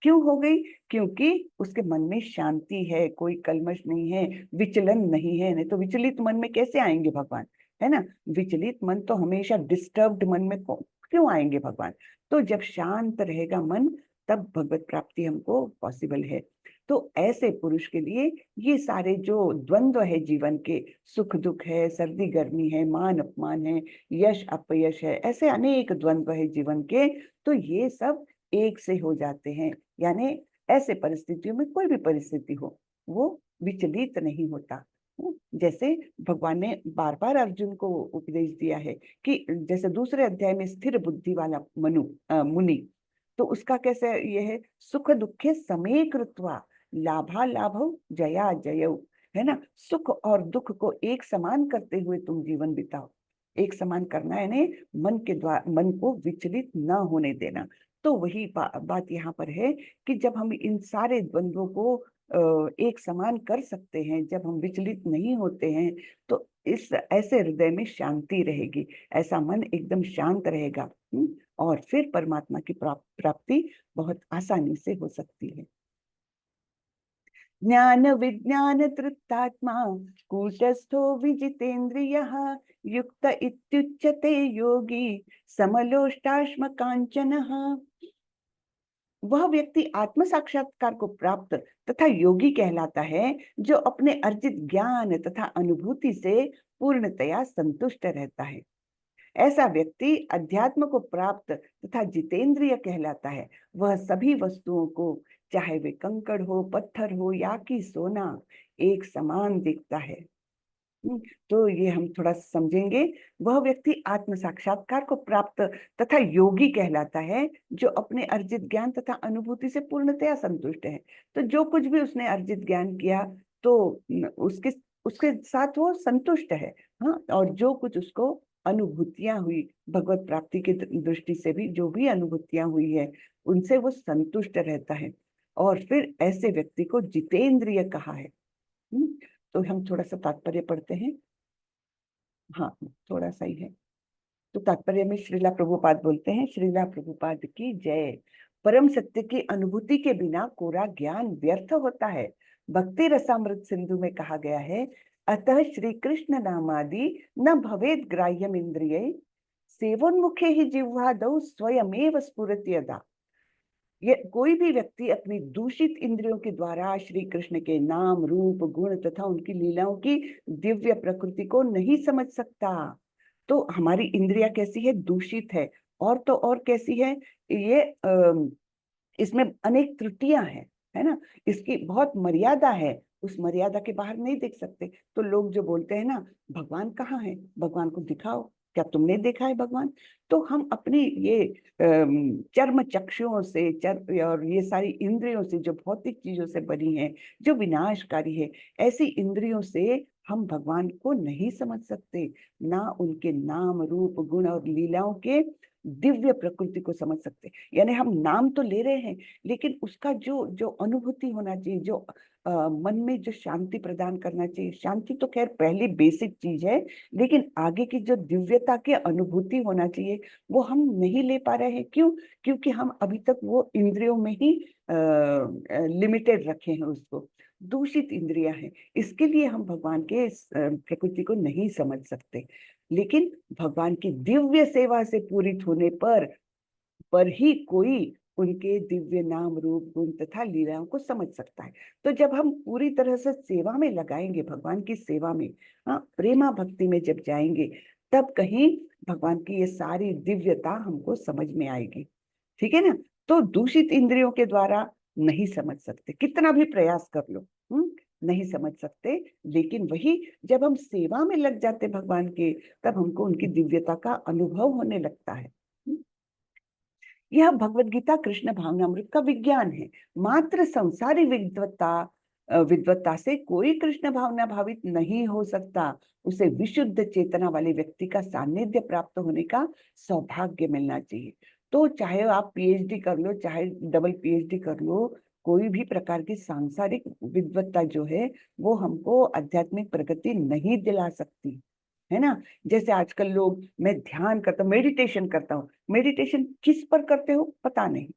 क्यों हो गई? क्योंकि उसके मन में शांति है, कोई कलमश नहीं है, विचलन नहीं है। नहीं तो विचलित मन में कैसे आएंगे भगवान, है ना। विचलित मन तो हमेशा डिस्टर्ब्ड मन में क्यों आएंगे भगवान? तो जब शांत रहेगा मन तब भगवत प्राप्ति हमको पॉसिबल है। तो ऐसे पुरुष के लिए ये सारे जो द्वंद्व है जीवन के, सुख दुख है, सर्दी गर्मी है, मान अपमान है, यश अपयश है, ऐसे अनेक द्वंद्व है जीवन के, तो ये सब एक से हो जाते हैं। यानी ऐसे परिस्थितियों में कोई भी परिस्थिति हो वो विचलित नहीं होता। जैसे भगवान ने बार बार अर्जुन को उपदेश दिया है कि जैसे दूसरे अध्याय में स्थिर बुद्धि वाला मुनि, तो उसका कैसे ये है, सुख दुखे समे कृत्वा लाभा लाभौ जया जयौ, है ना, सुख और दुख को एक समान करते हुए तुम जीवन बिताओ। एक समान करना यानी मन के द्वारा मन को विचलित न होने देना। तो वही बात यहाँ पर है कि जब हम इन सारे द्वंद्वों को एक समान कर सकते हैं, जब हम विचलित नहीं होते हैं, तो इस ऐसे हृदय में शांति रहेगी, ऐसा मन एकदम शांत रहेगा। और फिर परमात्मा की प्राप्ति बहुत आसानी से हो सकती है। ज्ञान विज्ञान तृप्तात्मा कूटस्थो विजितेन्द्रियः युक्त इत्युच्यते योगी समलोष्टाश्म कांचनः। वह व्यक्ति आत्म साक्षात्कार को प्राप्त तथा योगी कहलाता है जो अपने अर्जित ज्ञान तथा अनुभूति से पूर्णतया संतुष्ट रहता है। ऐसा व्यक्ति अध्यात्म को प्राप्त तथा जितेंद्रिय कहलाता है। वह सभी वस्तुओं को, चाहे वे कंकड़ हो, पत्थर हो या कि सोना, एक समान दिखता है। तो ये हम थोड़ा समझेंगे। वह व्यक्ति आत्म साक्षात्कार को प्राप्त तथा योगी कहलाता है जो अपने अर्जित ज्ञान तथा अनुभूति से पूर्णतया संतुष्ट है। तो जो कुछ भी उसने अर्जित ज्ञान किया तो उसके उसके साथ वो संतुष्ट है। हाँ, और जो कुछ उसको अनुभूतियां हुई भगवत प्राप्ति की दृष्टि से भी, जो भी अनुभूतियां हुई है उनसे वो संतुष्ट रहता है। और फिर ऐसे व्यक्ति को जितेंद्रिय कहा है। तो हम थोड़ा सा तात्पर्य पढ़ते हैं। हाँ, थोड़ा सा ही है। तो तात्पर्य में श्रीला प्रभुपाद बोलते हैं, श्रीला प्रभुपाद की जय। परम सत्य की अनुभूति के बिना कोरा ज्ञान व्यर्थ होता है। भक्ति रसामृत सिंधु में कहा गया है, अतः श्री कृष्ण नामादि न भवेद ग्राह्यम इंद्रिय सेवोन्मुखे ही जिह्वादौ स्वयमेव स्फुरति यदा। ये कोई भी व्यक्ति अपनी दूषित इंद्रियों के द्वारा श्री कृष्ण के नाम रूप गुण तथा उनकी लीलाओं की दिव्य प्रकृति को नहीं समझ सकता। तो हमारी इंद्रिया कैसी है, दूषित है। और तो और कैसी है ये, इसमें अनेक त्रुटियां हैं, है ना, इसकी बहुत मर्यादा है, उस मर्यादा के बाहर नहीं देख सकते। तो लोग जो बोलते हैं ना, भगवान कहाँ है, भगवान को दिखाओ, क्या तुमने देखा है भगवान? तो हम अपनी ये चर्म चक्षुओं से और ये सारी इंद्रियों से, जो भौतिक चीजों से बनी है, जो विनाशकारी है, ऐसी इंद्रियों से हम भगवान को नहीं समझ सकते, ना उनके नाम रूप गुण और लीलाओं के दिव्य प्रकृति को समझ सकते। यानी हम नाम तो ले रहे हैं, लेकिन उसका जो जो अनुभूति होना चाहिए, जो मन में जो शांति प्रदान करना चाहिए, शांति तो खैर पहली बेसिक चीज है, लेकिन आगे की जो दिव्यता की अनुभूति होना चाहिए वो हम नहीं ले पा रहे हैं। क्यों? क्योंकि हम अभी तक वो इंद्रियों में ही लिमिटेड रखे हैं, उसको दूषित इंद्रियां हैं। इसके लिए हम भगवान के प्रकृति को नहीं समझ सकते। लेकिन भगवान की दिव्य सेवा से पूरित होने पर ही कोई उनके दिव्य नाम रूप गुण तथा लीलाओं को समझ सकता है। तो जब हम पूरी तरह से सेवा में लगाएंगे, भगवान की सेवा में, हाँ, प्रेमा भक्ति में जब जाएंगे, तब कहीं भगवान की ये सारी दिव्यता हमको समझ में आएगी। ठीक है ना? तो दूषित इंद्रियों के द्वारा नहीं समझ सकते, कितना भी प्रयास कर लो, नहीं समझ सकते। लेकिन वही जब हम सेवा में लग जाते भगवान के, तब हमको उनकी दिव्यता का अनुभव होने लगता है। यह भगवत गीता कृष्ण भावनामृत का विज्ञान है। मात्र संसारी विद्वत्ता से कोई कृष्ण भावना भावित नहीं हो सकता। उसे विशुद्ध चेतना वाले व्यक्ति का सानिध्य प्राप्त होने का सौभाग्य मिलना चाहिए। तो चाहे आप पीएचडी कर लो, चाहे डबल पीएचडी कर लो, कोई भी प्रकार की सांसारिक विद्वत्ता जो है वो हमको आध्यात्मिक प्रगति नहीं दिला सकती, है ना। जैसे आजकल लोग, मैं ध्यान करता हूँ, मेडिटेशन करता हूँ, मेडिटेशन किस पर करते हो पता नहीं,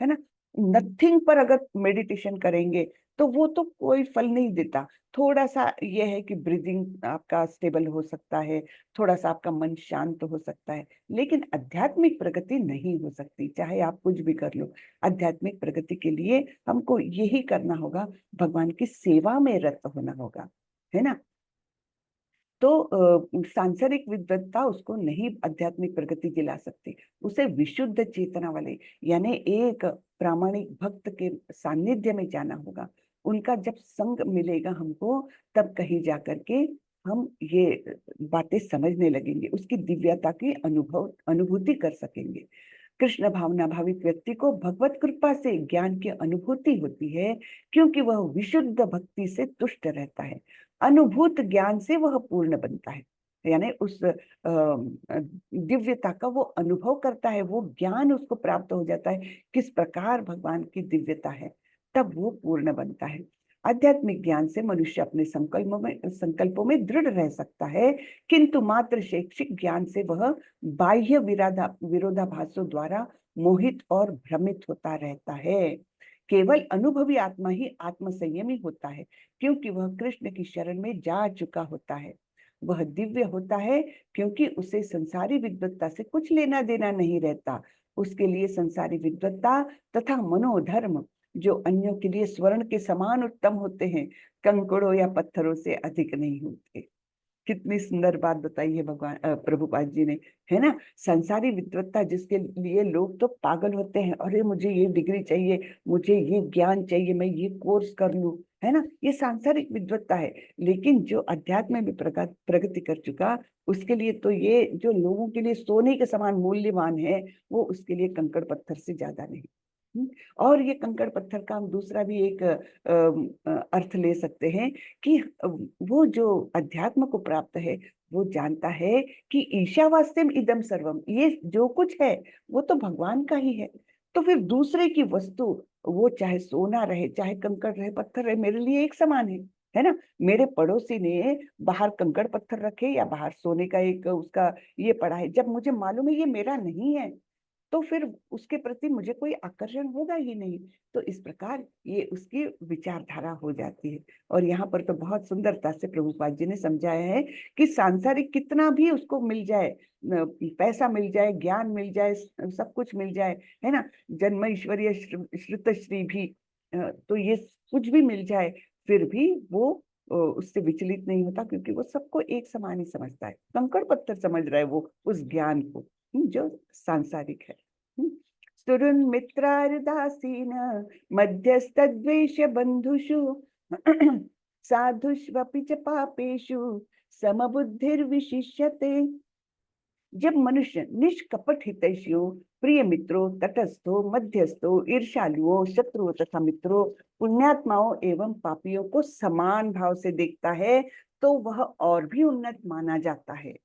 है ना। नथिंग पर अगर मेडिटेशन करेंगे तो वो तो कोई फल नहीं देता। थोड़ा सा ये है कि ब्रीदिंग आपका स्टेबल हो सकता है, थोड़ा सा आपका मन शांत हो सकता है, लेकिन आध्यात्मिक प्रगति नहीं हो सकती, चाहे आप कुछ भी कर लो। आध्यात्मिक प्रगति के लिए हमको यही करना होगा, भगवान की सेवा में रत होना होगा, है ना। तो सांसारिक विद्वत्ता उसको नहीं आध्यात्मिक प्रगति दिला सकती। उसे विशुद्ध चेतना वाले, यानी एक प्रामाणिक भक्त के सानिध्य में जाना होगा। उनका जब संग मिलेगा हमको, तब कहीं जाकर के हम ये बातें समझने लगेंगे, उसकी दिव्यता की अनुभूति कर सकेंगे। कृष्ण भावना भावित व्यक्ति को भगवत कृपा से ज्ञान की अनुभूति होती है, क्योंकि वह विशुद्ध भक्ति से तुष्ट रहता है। अनुभूत ज्ञान से वह पूर्ण बनता है, यानी उस दिव्यता का वो अनुभव करता है, वो ज्ञान उसको प्राप्त हो जाता है किस प्रकार भगवान की दिव्यता है, तब वो पूर्ण बनता है। आध्यात्मिक ज्ञान से मनुष्य अपने संकल्पों में दृढ़ रह सकता है, किंतु मात्र शैक्षिक ज्ञान से वह बाह्य विरोधाभासों द्वारा मोहित और भ्रमित होता रहता है। केवल अनुभवी आत्मा ही आत्म संयमी होता है, क्योंकि वह कृष्ण की शरण में जा चुका होता है। वह दिव्य होता है क्योंकि उसे संसारी विद्वत्ता से कुछ लेना देना नहीं रहता। उसके लिए संसारी विद्वत्ता तथा मनोधर्म, जो अन्यों के लिए स्वर्ण के समान उत्तम होते हैं, कंकड़ों या पत्थरों से अधिक नहीं होते। कितनी सुंदर बात बताई है भगवान प्रभुपाद जी ने, है ना। संसारी विद्वत्ता जिसके लिए लोग तो पागल होते हैं, अरे मुझे ये डिग्री चाहिए, मुझे ये ज्ञान चाहिए, मैं ये कोर्स कर लूं, है ना, ये सांसारिक विद्वत्ता है। लेकिन जो अध्यात्म में प्रगति कर चुका, उसके लिए तो ये जो लोगों के लिए सोने के समान मूल्यवान है, वो उसके लिए कंकड़ पत्थर से ज्यादा नहीं। और ये कंकड़ पत्थर का हम दूसरा भी एक अर्थ ले सकते हैं कि वो जो अध्यात्म को प्राप्त है, वो जानता है कि ईशावास्यम इदम सर्वम, ये जो कुछ है वो तो भगवान का ही है। तो फिर दूसरे की वस्तु, वो चाहे सोना रहे, चाहे कंकड़ रहे, पत्थर रहे, मेरे लिए एक समान है ना। मेरे पड़ोसी ने बाहर कंकड़ पत्थर रखे या बाहर सोने का एक उसका ये पड़ा है, जब मुझे मालूम है ये मेरा नहीं है, तो फिर उसके प्रति मुझे कोई आकर्षण होगा ही नहीं। तो इस प्रकार ये उसकी विचारधारा हो जाती है। और यहाँ पर तो बहुत सुंदरता से प्रभुपाद जी ने समझाया है कि सांसारिक कितना भी उसको मिल जाए, पैसा मिल जाए, ज्ञान मिल जाए, सब कुछ मिल जाए, है ना, जन्म ईश्वरीय श्रुत श्री भी, तो ये कुछ भी मिल जाए, फिर भी वो उससे विचलित नहीं होता, क्योंकि वो सबको एक समान ही समझता है, कंकड़ पत्थर समझ रहा है वो उस ज्ञान को, जो सांसारिक है। सुरुन मित्रार्दासीन मध्यस्तद्वेष बंधुषु साधुष्वपि च पापेषु समबुद्धिर्विशिष्यते। जब मनुष्य निष्कपट हितैषियों, प्रिय मित्रों, तटस्थों, मध्यस्थों, ईर्ष्यालुओं, शत्रुओं तथा मित्रों, पुण्यात्माओं एवं पापियों को समान भाव से देखता है, तो वह और भी उन्नत माना जाता है।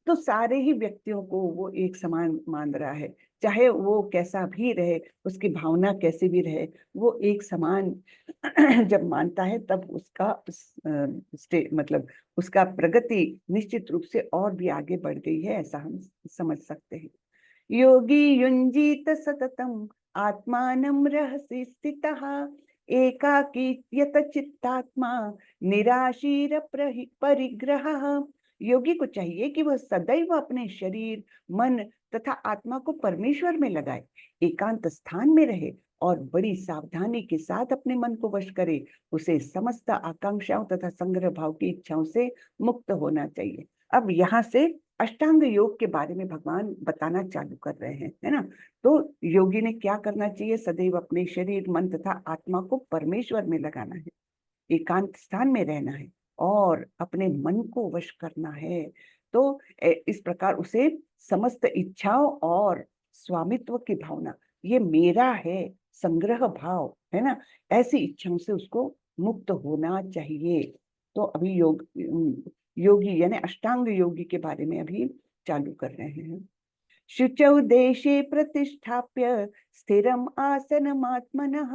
तो सारे ही व्यक्तियों को वो एक समान मान रहा है, चाहे वो कैसा भी रहे, उसकी भावना कैसी भी रहे, वो एक समान जब मानता है, तब उसका मतलब उसका प्रगति निश्चित रूप से और भी आगे बढ़ गई है, ऐसा हम समझ सकते हैं। योगी युंजीत सततम आत्मानं रहसि स्थितः, एकाकी यत चित्तात्मा निराशीर परिग्रहः। योगी को चाहिए कि वह सदैव अपने शरीर, मन तथा आत्मा को परमेश्वर में लगाए, एकांत स्थान में रहे और बड़ी सावधानी के साथ अपने मन को वश करे। उसे समस्त आकांक्षाओं तथा संग्रह भाव की इच्छाओं से मुक्त होना चाहिए। अब यहाँ से अष्टांग योग के बारे में भगवान बताना चालू कर रहे हैं, है ना। तो योगी ने क्या करना चाहिए? सदैव अपने शरीर, मन तथा आत्मा को परमेश्वर में लगाना है, एकांत स्थान में रहना है और अपने मन को वश करना है। तो इस प्रकार उसे समस्त इच्छाओं और स्वामित्व की भावना, ये मेरा है, संग्रह भाव, है ना, ऐसी इच्छाओं से उसको मुक्त होना चाहिए। तो अभी योगी यानी अष्टांग योगी के बारे में अभी चालू कर रहे हैं। शुचौ देशे प्रतिष्ठाप्य स्थिरम आसनमात्मनः,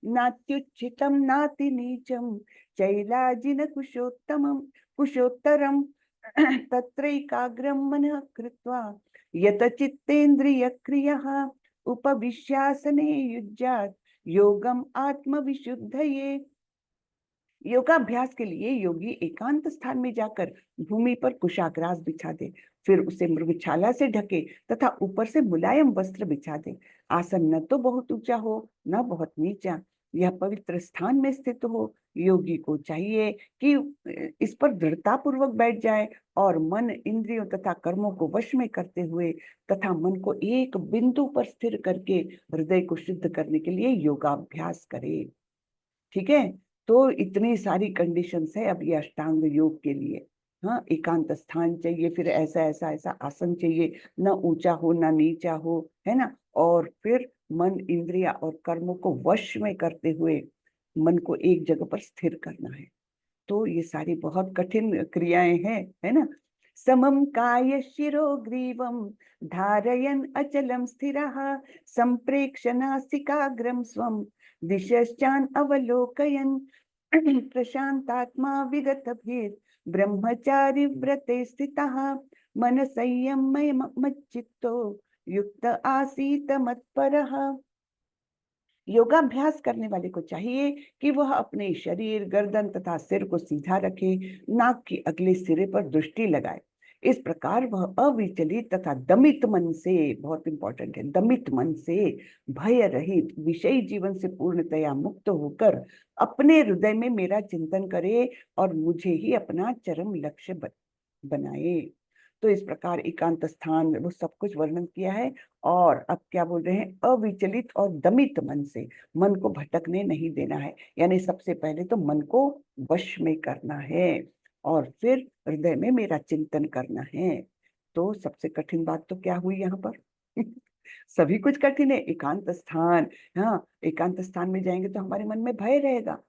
नात्युच्छितं नाति नीचं चैलाजिन कुशोत्तरम तत्रैकाग्रं मनः कृत्वा यत चित्तेन्द्रिय क्रियः उपविश्यासने युज्यात् योगम आत्मविशुद्धये। योगाभ्यास के लिए योगी एकांत स्थान में जाकर भूमि पर कुशाग्रास बिछा दे, फिर उसे मृगछाला से ढके तथा ऊपर से मुलायम वस्त्र बिछा दे। आसन न तो बहुत ऊंचा हो न बहुत नीचा, यह पवित्र स्थान में स्थित हो। योगी को चाहिए कि इस पर दृढ़ता पूर्वक बैठ जाए और मन इंद्रियों तथा कर्मों को वश में करते हुए तथा मन को एक बिंदु पर स्थिर करके हृदय को शुद्ध करने के लिए योगाभ्यास करे। ठीक है, तो इतनी सारी कंडीशंस है अब ये अष्टांग योग के लिए। हाँ, एकांत स्थान चाहिए, फिर ऐसा ऐसा ऐसा आसन चाहिए, न ऊंचा हो न नीचा हो, है ना। और फिर मन इंद्रिया और कर्मों को वश में करते हुए मन को एक जगह पर स्थिर करना है। तो ये सारी बहुत कठिन क्रियाएं हैं, है ना। समम काय शिरो ग्रीवम धारयन अचलम स्थिरः संप्रेक्ष्य नासिकाग्रम स्वम दिशश्चान अवलोकयन प्रशांतात्मा विगतभीर ब्रह्मचारी व्रते स्थितः मन संयम्य मच्चित्तो युक्त आसीत मत्परः। योगाभ्यास करने वाले को चाहिए कि वह अपने शरीर, गर्दन तथा सिर को सीधा रखे, नाक के अगले सिरे पर दृष्टि लगाए। इस प्रकार वह अविचलित तथा दमित मन से, बहुत इंपॉर्टेंट है, दमित मन से भय रहित विषयी जीवन से पूर्णतया मुक्त होकर अपने हृदय में मेरा चिंतन करे और मुझे ही अपना चरम लक्ष्य बनाए। तो इस प्रकार एकांत स्थान वो सब कुछ वर्णन किया है। और अब क्या बोल रहे हैं, अविचलित और दमित मन से, मन को भटकने नहीं देना है। यानी सबसे पहले तो मन को वश में करना है और फिर हृदय में मेरा चिंतन करना है। तो सबसे कठिन बात तो क्या हुई यहाँ पर सभी कुछ कठिन है। एकांत स्थान, हाँ, एकांत स्थान में जाएंगे तो हमारे मन में भय रहेगा,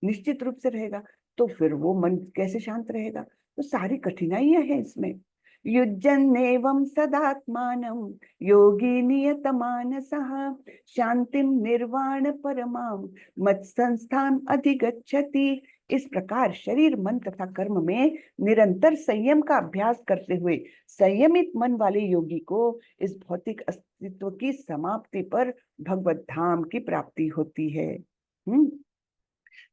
निश्चित रूप से रहेगा। तो फिर वो मन कैसे शांत रहेगा। तो सारी कठिनाइयां हैं इसमें। युज्यन्नेवं सदात्मानं योगी नियतमानसः शांतिं निर्वाण परमां मत्संस्थान अधिगच्छति। इस प्रकार शरीर, मन तथा कर्म में निरंतर संयम का अभ्यास करते हुए संयमित मन वाले योगी को इस भौतिक अस्तित्व की समाप्ति पर भगवत धाम की प्राप्ति होती है।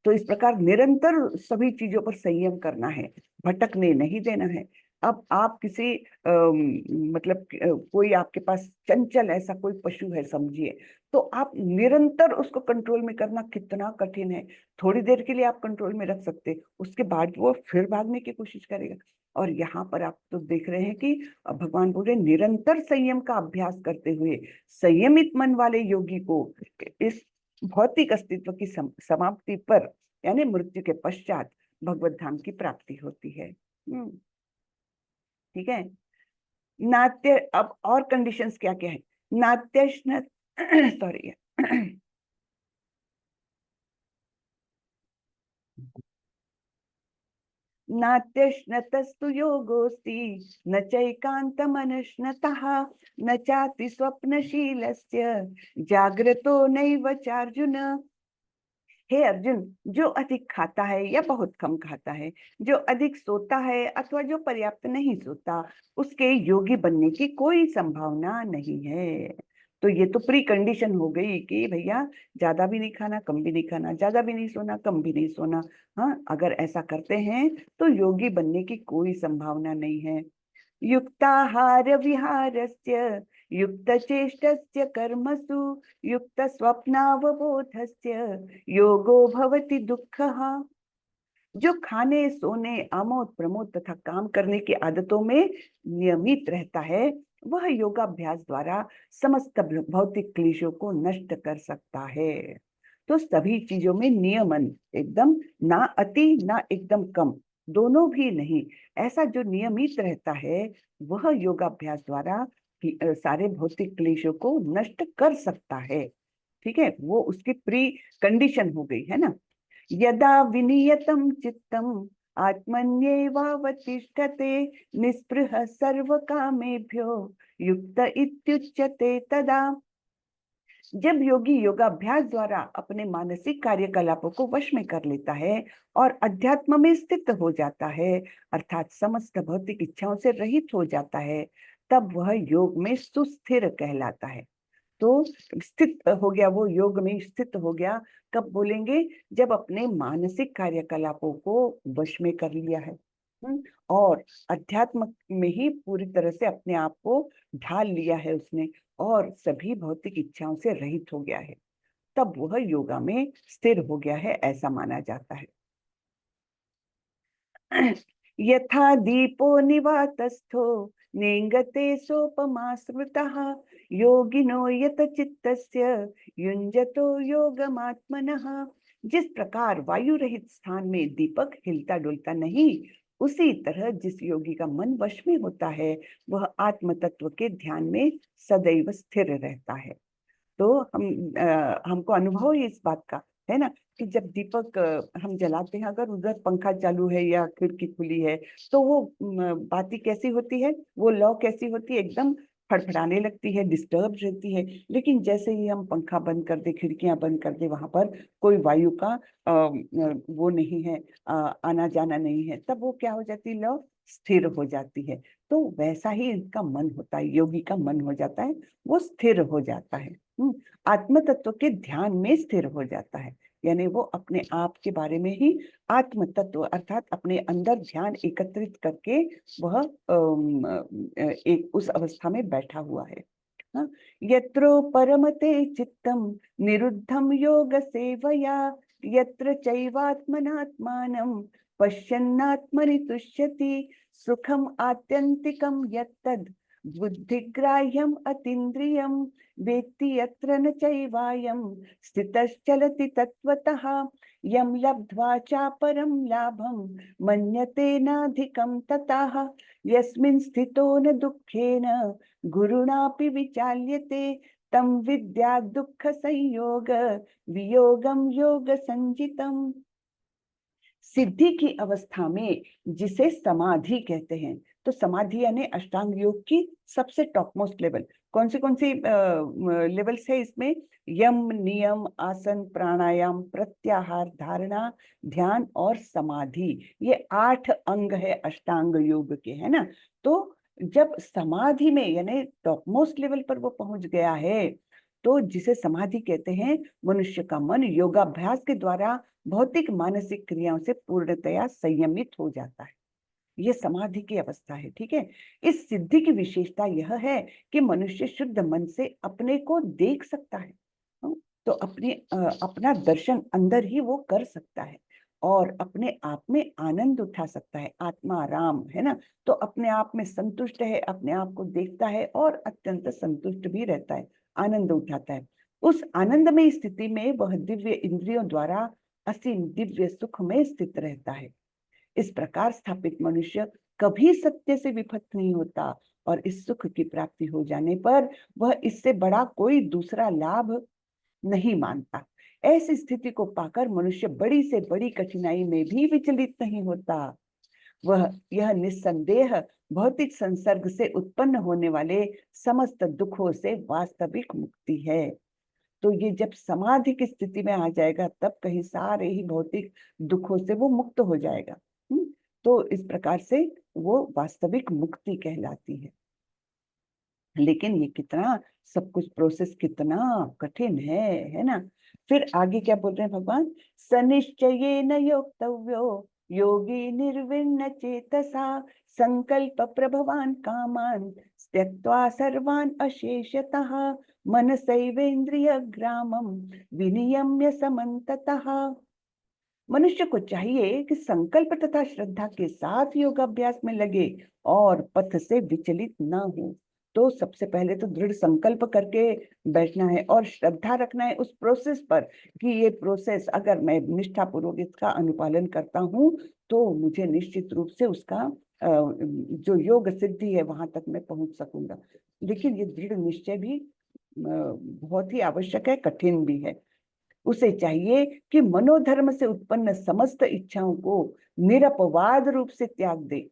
तो इस प्रकार निरंतर सभी चीजों पर संयम करना है, भटकने नहीं देना है। अब आप किसी मतलब कोई आपके पास चंचल ऐसा कोई पशु है समझिए, तो आप निरंतर उसको कंट्रोल में करना कितना कठिन है। थोड़ी देर के लिए आप कंट्रोल में रख सकते, उसके बाद वो फिर भागने की कोशिश करेगा। और यहाँ पर आप तो देख रहे हैं कि भगवान बोल रहे निरंतर संयम का अभ्यास करते हुए संयमित मन वाले योगी को इस भौतिक अस्तित्व की समाप्ति पर यानी मृत्यु के पश्चात भगवत धाम की प्राप्ति होती है। ठीक है। नाट्य, अब और कंडीशंस क्या क्या है। नाट्यश्न सॉरी नात्यश्नतस्तु योगोस्ति न चैकान्तमनश्नतः न चाति स्वप्नशीलस्य जाग्रतो नैव चार्जुन। हे अर्जुन, जो अधिक खाता है या बहुत कम खाता है, जो अधिक सोता है अथवा जो पर्याप्त नहीं सोता, उसके योगी बनने की कोई संभावना नहीं है। तो ये तो प्री कंडीशन हो गई कि भैया ज्यादा भी नहीं खाना, कम भी नहीं खाना, ज्यादा भी नहीं सोना, कम भी नहीं सोना। हाँ, अगर ऐसा करते हैं तो योगी बनने की कोई संभावना नहीं है। युक्ताहार विहारस्य युक्तचेष्टस्य कर्मसु युक्तस्वप्नावबोधस्य योगो भवति दुःखः। जो खाने, सोने, आमोद प्रमोद तथा काम करने की आदतों में नियमित रहता है, वह योगाभ्यास द्वारा समस्त भौतिक क्लेशों को नष्ट कर सकता है। तो सभी चीजों में नियमन, एकदम ना अति ना एकदम कम, दोनों भी नहीं, ऐसा जो नियमित रहता है वह योगाभ्यास द्वारा सारे भौतिक क्लेशों को नष्ट कर सकता है। ठीक है, वो उसकी प्री कंडीशन हो गई है ना। यदा विनियतं चित्तम् आत्मन्येवावतिष्ठते निस्पृह सर्वकामेभ्यो युक्त इत्युच्यते तदा। जब योगी योगाभ्यास द्वारा अपने मानसिक कार्यकलापों को वश में कर लेता है और अध्यात्म में स्थित हो जाता है, अर्थात समस्त भौतिक इच्छाओं से रहित हो जाता है, तब वह योग में सुस्थिर कहलाता है। तो स्थित हो गया, वो योग में स्थित हो गया। कब बोलेंगे? जब अपने मानसिक कार्यकलापों को वश में कर लिया है, और अध्यात्म में ही पूरी तरह से अपने आप को ढाल लिया है उसने, और सभी भौतिक इच्छाओं से रहित हो गया है, तब वह योगा में स्थिर हो गया है, ऐसा माना जाता है। यथा दीपो निवातस्थो नेंगते सोपमा स्मृतः योगिनो यत चित्तस्य युञ्जतो योगमात्मनः। जिस प्रकार वायु रहित स्थान में दीपक हिलता डुलता नहीं, उसी तरह जिस योगी का मन वश में होता है, वह आत्म तत्व के ध्यान में सदैव स्थिर रहता है। तो हमको अनुभव है इस बात का, है ना, कि जब दीपक हम जलाते हैं, अगर उधर पंखा चालू है या खिड़की खुली है, तो वो बाती कैसी होती है, वो लौ कैसी होती है, एकदम फड़फड़ाने लगती है, डिस्टर्ब रहती है। लेकिन जैसे ही हम पंखा बंद कर दे, खिड़कियां बंद कर दे, वहां पर कोई वायु का वो नहीं है, आना जाना नहीं है, तब वो क्या हो जाती है? लौ स्थिर हो जाती है। तो वैसा ही इनका मन होता है, योगी का मन हो जाता है, वो स्थिर हो जाता है, आत्म तत्व के ध्यान में स्थिर हो जाता है। यानी वो अपने आप के बारे में ही आत्म तत्व अर्थात अपने अंदर ध्यान एकत्रित करके वह एक उस अवस्था में बैठा हुआ है। हाँ? यत्रो परमते चित्तम निरुद्धम योग सेवया यत्र चैवात्मनात्मानं पश्यन्नात्मनि तुष्यति सुखम आत्यंतिकम यत्तद् बुद्धिग्राह्यम अतीन्द्रियम वेत्ति यत्र न चैवायं स्थितश्चलति तत्त्वतः यं लब्ध्वा चापरं लाभं मन्यते नाधिकं ततः यस्मिन् स्थितो न दुःखेन गुरुणापि विचाल्यते तं विद्यात् दुःख संयोग वियोगम योग संजितम। सिद्धि की अवस्था में जिसे समाधि कहते हैं, तो समाधि यानी अष्टांग योग की सबसे टॉप मोस्ट लेवल। कौन सी लेवल्स है इसमें? यम, नियम, आसन, प्राणायाम, प्रत्याहार, धारणा, ध्यान और समाधि, ये 8 अंग है अष्टांग योग के, है ना। तो जब समाधि में यानी टॉप मोस्ट लेवल पर वो पहुंच गया है, तो जिसे समाधि कहते हैं, मनुष्य का मन योगाभ्यास के द्वारा भौतिक मानसिक क्रियाओं से पूर्णतया संयमित हो जाता है। यह समाधि की अवस्था है, ठीक है। इस सिद्धि की विशेषता यह है कि मनुष्य शुद्ध मन से अपने को देख सकता है, तो अपना दर्शन अंदर ही वो कर सकता है और अपने आप में आनंद उठा सकता है, आत्मा राम, है ना। तो अपने आप में संतुष्ट है, अपने आप को देखता है और अत्यंत संतुष्ट भी रहता है, आनंद उठाता है। उस आनंदमय स्थिति में वह दिव्य इंद्रियों द्वारा असीम दिव्य सुख में स्थित रहता है। इस प्रकार स्थापित मनुष्य कभी सत्य से विफत नहीं होता और इस सुख की प्राप्ति हो जाने पर वह इससे बड़ा कोई दूसरा लाभ नहीं मानता। ऐसी स्थिति को पाकर मनुष्य बड़ी से बड़ी कठिनाई में भी विचलित नहीं होता। वह यह निस्संदेह भौतिक संसर्ग से उत्पन्न होने वाले समस्त दुखों से वास्तविक मुक्ति है। तो ये जब समाधि की स्थिति में आ जाएगा, तब कहीं सारे ही भौतिक दुखों से वो मुक्त हो जाएगा। तो इस प्रकार से वो वास्तविक मुक्ति कहलाती है। लेकिन ये कितना सब कुछ प्रोसेस कितना कठिन है ना। फिर आगे क्या बोल रहे हैं भगवान? सनिश्चयेन योक्तव्यो योगी निर्विण्ण चेतसा संकल्प प्रभवान कामान त्यक्त्वा सर्वान अशेषतः मनसैवेन्द्रिय ग्रामम विनियम्य समन्ततः। मनुष्य को चाहिए कि संकल्प तथा श्रद्धा के साथ योगाभ्यास में लगे और पथ से विचलित ना हो। तो सबसे पहले तो दृढ़ संकल्प करके बैठना है और श्रद्धा रखना है उस प्रोसेस पर कि ये प्रोसेस अगर मैं निष्ठापूर्वक इसका अनुपालन करता हूँ तो मुझे निश्चित रूप से उसका जो योग सिद्धि है वहां तक मैं पहुंच सकूंगा। लेकिन ये दृढ़ निश्चय भी बहुत ही आवश्यक है, कठिन भी है। उसे चाहिए कि मनोधर्म से उत्पन्न समस्त इच्छाओं को निरपवाद रूप से त्याग दे।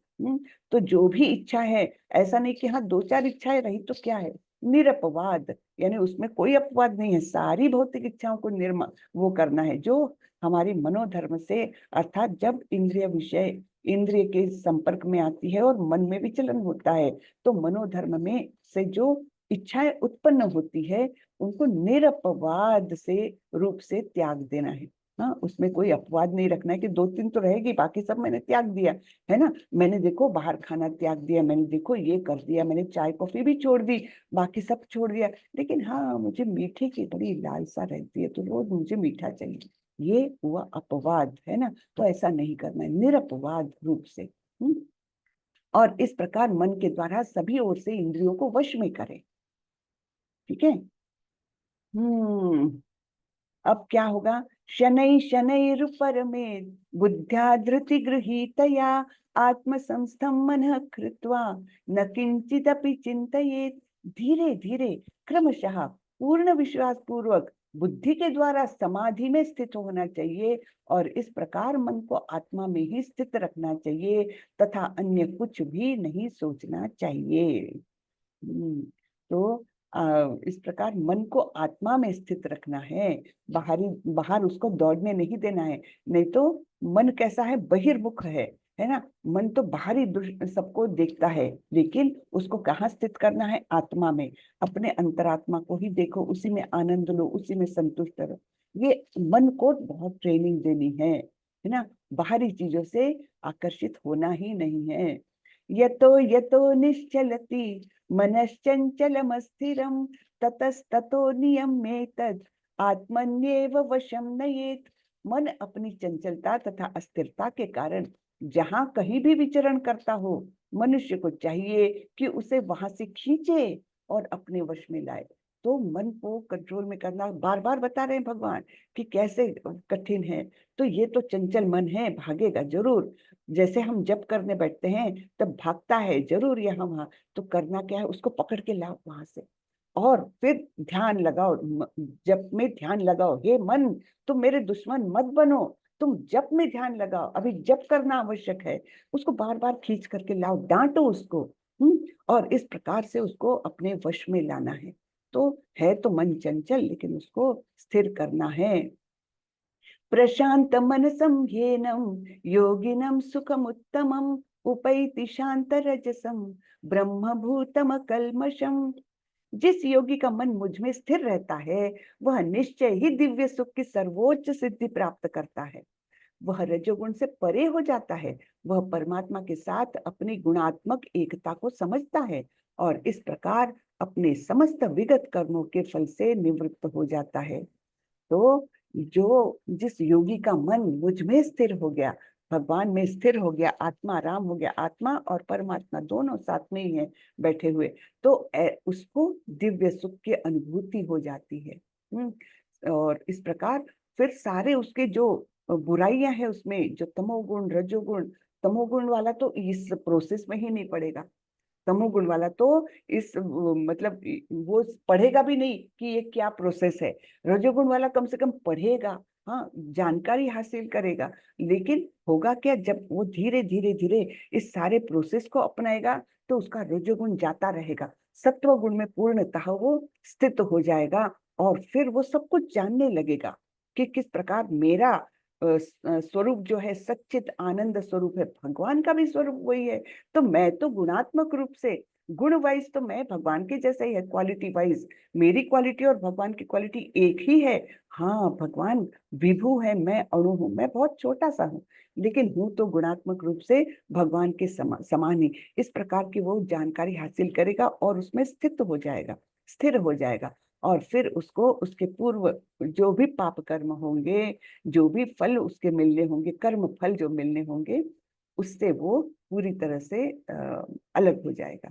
तो जो भी इच्छा है, ऐसा नहीं कि हाँ 2-4 इच्छाएं रही तो क्या है, निरपवाद यानी उसमें कोई अपवाद नहीं है, सारी भौतिक इच्छाओं को वो करना है जो हमारी मनोधर्म से, अर्थात जब इंद्रिय विषय इंद्रिय के संपर्क में आती है और मन में विचलन होता है, तो मनोधर्म में से जो इच्छाएं उत्पन्न होती है उनको निरपवाद से रूप से त्याग देना है। हाँ, उसमें कोई अपवाद नहीं रखना है कि 2-3 तो रहेगी, बाकी सब मैंने त्याग दिया है ना। मैंने देखो बाहर खाना त्याग दिया, मैंने देखो ये कर दिया, मैंने चाय कॉफी भी छोड़ दी, बाकी सब छोड़ दिया, लेकिन हाँ मुझे मीठे की बड़ी लालसा रहती है तो रोज मुझे मीठा चाहिए। ये हुआ अपवाद, है ना। तो ऐसा नहीं करना है, निरपवाद रूप से। और इस प्रकार मन के द्वारा सभी ओर से इंद्रियों को वश में करें। ठीक है। अब क्या होगा? शनै शनैरुपर में बुद्ध्या धृति गृहीतया आत्म संस्थम मनः कृत्वा न किंचिदपि चिंतयेत्। धीरे धीरे क्रमशः पूर्ण विश्वास पूर्वक बुद्धि के द्वारा समाधि में स्थित होना चाहिए और इस प्रकार मन को आत्मा में ही स्थित रखना चाहिए तथा अन्य कुछ भी नहीं सोचना चाहिए। तो इस प्रकार मन को आत्मा में स्थित रखना है, बाहर उसको दौड़ने नहीं देना है। नहीं तो मन कैसा है? बहिर्मुख है ना। मन तो बाहरी सबको देखता है, लेकिन उसको कहाँ स्थित करना है? आत्मा में। अपने अंतरात्मा को ही देखो, उसी में आनंद लो, उसी में संतुष्ट रहो। ये मन को बहुत ट्रेनिंग देनी है ना। बाहरी चीजों से आकर्षित होना ही नहीं है। यतो यतो निश्चलति मनश्चंचलमस्थिरं ततस्ततो नियम्येतद् आत्मन्येव वशं नयेत्। मन अपनी चंचलता तथा अस्थिरता के कारण जहां कहीं भी विचरण करता हो, मनुष्य को चाहिए कि उसे वहां से खींचे और अपने वश में लाए। तो मन को कंट्रोल में करना बार बार बता रहे हैं भगवान कि कैसे कठिन है। तो ये तो चंचल मन है, भागेगा जरूर। जैसे हम जप करने बैठते हैं तब भागता है जरूर यहाँ वहां। तो करना क्या है? उसको पकड़ के लाओ वहां से और फिर ध्यान लगाओ। जप में ध्यान लगाओ। हे मन, तुम मेरे दुश्मन मत बनो, तुम जप में ध्यान लगाओ। अभी जप करना आवश्यक है। उसको बार बार खींच करके लाओ, डांटो उसको। और इस प्रकार से उसको अपने वश में लाना है। तो है तो मन चंचल, लेकिन उसको स्थिर करना है। प्रशांत मनसं ह्येनं योगिनं सुखमुत्तमम् उपैति शांत रजसम ब्रह्मभूतम कल्मषम। जिस योगी का मन मुझ में स्थिर रहता है वह निश्चय ही दिव्य सुख की सर्वोच्च सिद्धि प्राप्त करता है। वह रजोगुण से परे हो जाता है। वह परमात्मा के साथ अपनी गुणात्मक एकता को समझता है और इस प्रकार अपने समस्त विगत कर्मों के फल से निवृत्त हो जाता है। तो जो जिस योगी का मन मुझ में स्थिर हो गया, भगवान में स्थिर हो गया, आत्मा राम हो गया, आत्मा और परमात्मा दोनों साथ में ही है बैठे हुए, तो उसको दिव्य सुख की अनुभूति हो जाती है। और इस प्रकार फिर सारे उसके जो बुराइयां हैं उसमें, जो तमोगुण रजोगुण, तमोगुण वाला तो इस प्रोसेस में ही नहीं पड़ेगा। तमोगुण वाला तो इस मतलब वो पढ़ेगा भी नहीं कि ये क्या प्रोसेस है। रजोगुण वाला कम से कम पढ़ेगा, हाँ जानकारी हासिल करेगा। लेकिन होगा क्या? जब वो धीरे धीरे धीरे इस सारे प्रोसेस को अपनाएगा तो उसका रजोगुण जाता रहेगा, सत्व गुण में पूर्णतः वो स्थित हो जाएगा और फिर वो सब कुछ जानने लगेगा कि किस प्रकार मेरा स्वरूप जो है सच्चित आनंद स्वरूप है। भगवान का भी स्वरूप वही है। तो मैं तो गुणात्मक रूप से, गुण वाइज तो मैं भगवान के जैसा ही है, क्वालिटी वाइज मेरी क्वालिटी और भगवान की क्वालिटी एक ही है। हाँ, भगवान विभु है, मैं अणु हूँ, मैं बहुत छोटा सा हूँ, लेकिन हूँ तो गुणात्मक रूप से भगवान के समान ही। इस प्रकार की वो जानकारी हासिल करेगा और उसमें स्थित हो जाएगा, स्थिर हो जाएगा। और फिर उसको उसके पूर्व जो भी पाप कर्म होंगे, जो भी फल उसके मिलने होंगे, कर्म फल जो मिलने होंगे, उससे वो पूरी तरह से अलग हो जाएगा।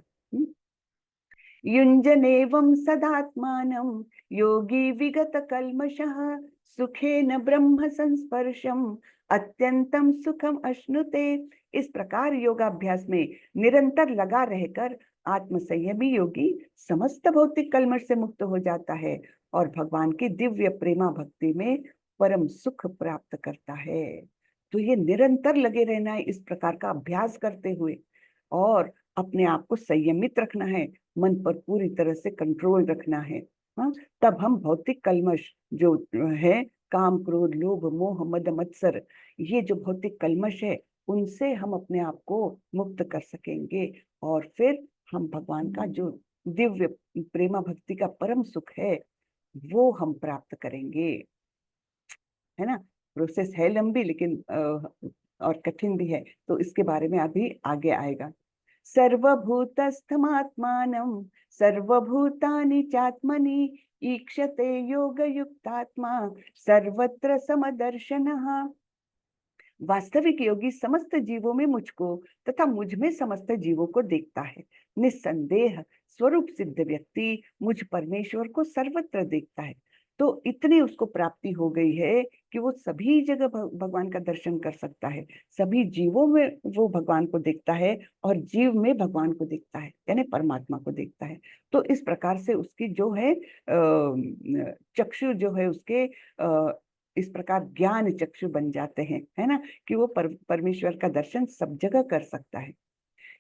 युञ्जनेवं सदात्मानं योगी विगत कल्मषः सुखेन ब्रह्म संस्पर्शम अत्यंतम सुखम अश्नुते। इस प्रकार योगाभ्यास में निरंतर लगा रहकर आत्म संयमी योगी समस्त भौतिक कल्मष से मुक्त हो जाता है और भगवान की दिव्य प्रेमा भक्ति में परम सुख प्राप्त करता है। तो ये निरंतर लगे रहना है इस प्रकार का अभ्यास करते हुए, और अपने आप को संयमित रखना है, मन पर पूरी तरह से कंट्रोल रखना है। हाँ, तब हम भौतिक कल्मश जो है, काम क्रोध लोभ मोह मद मत्सर, ये जो भौतिक कल्मश है, उनसे हम अपने आप को मुक्त कर सकेंगे और फिर हम भगवान का जो दिव्य प्रेमा भक्ति का परम सुख है वो हम प्राप्त करेंगे, है ना। प्रोसेस है लंबी, लेकिन और कठिन भी है, तो इसके बारे में अभी आगे आएगा। सर्वभूतस्थमात्मानं सर्वभूतानि चात्मनि ईक्षते योगयुक्तात्मा सर्वत्र समदर्शनः। वास्तविक योगी समस्त जीवों में मुझको तथा मुझ में समस्त जीवों को देखता है। निस्संदेह स्वरूप सिद्ध व्यक्ति मुझ परमेश्वर को सर्वत्र देखता है। तो इतनी उसको प्राप्ति हो गई है कि वो सभी जगह भगवान का दर्शन कर सकता है, सभी जीवों में वो भगवान को देखता है और जीव में भगवान को देखता है, यानी परमात्मा को देखता है। तो इस प्रकार से उसकी जो है चक्षु जो है उसके इस प्रकार ज्ञान चक्षु बन जाते हैं, है ना, कि वो परमेश्वर का दर्शन सब जगह कर सकता है।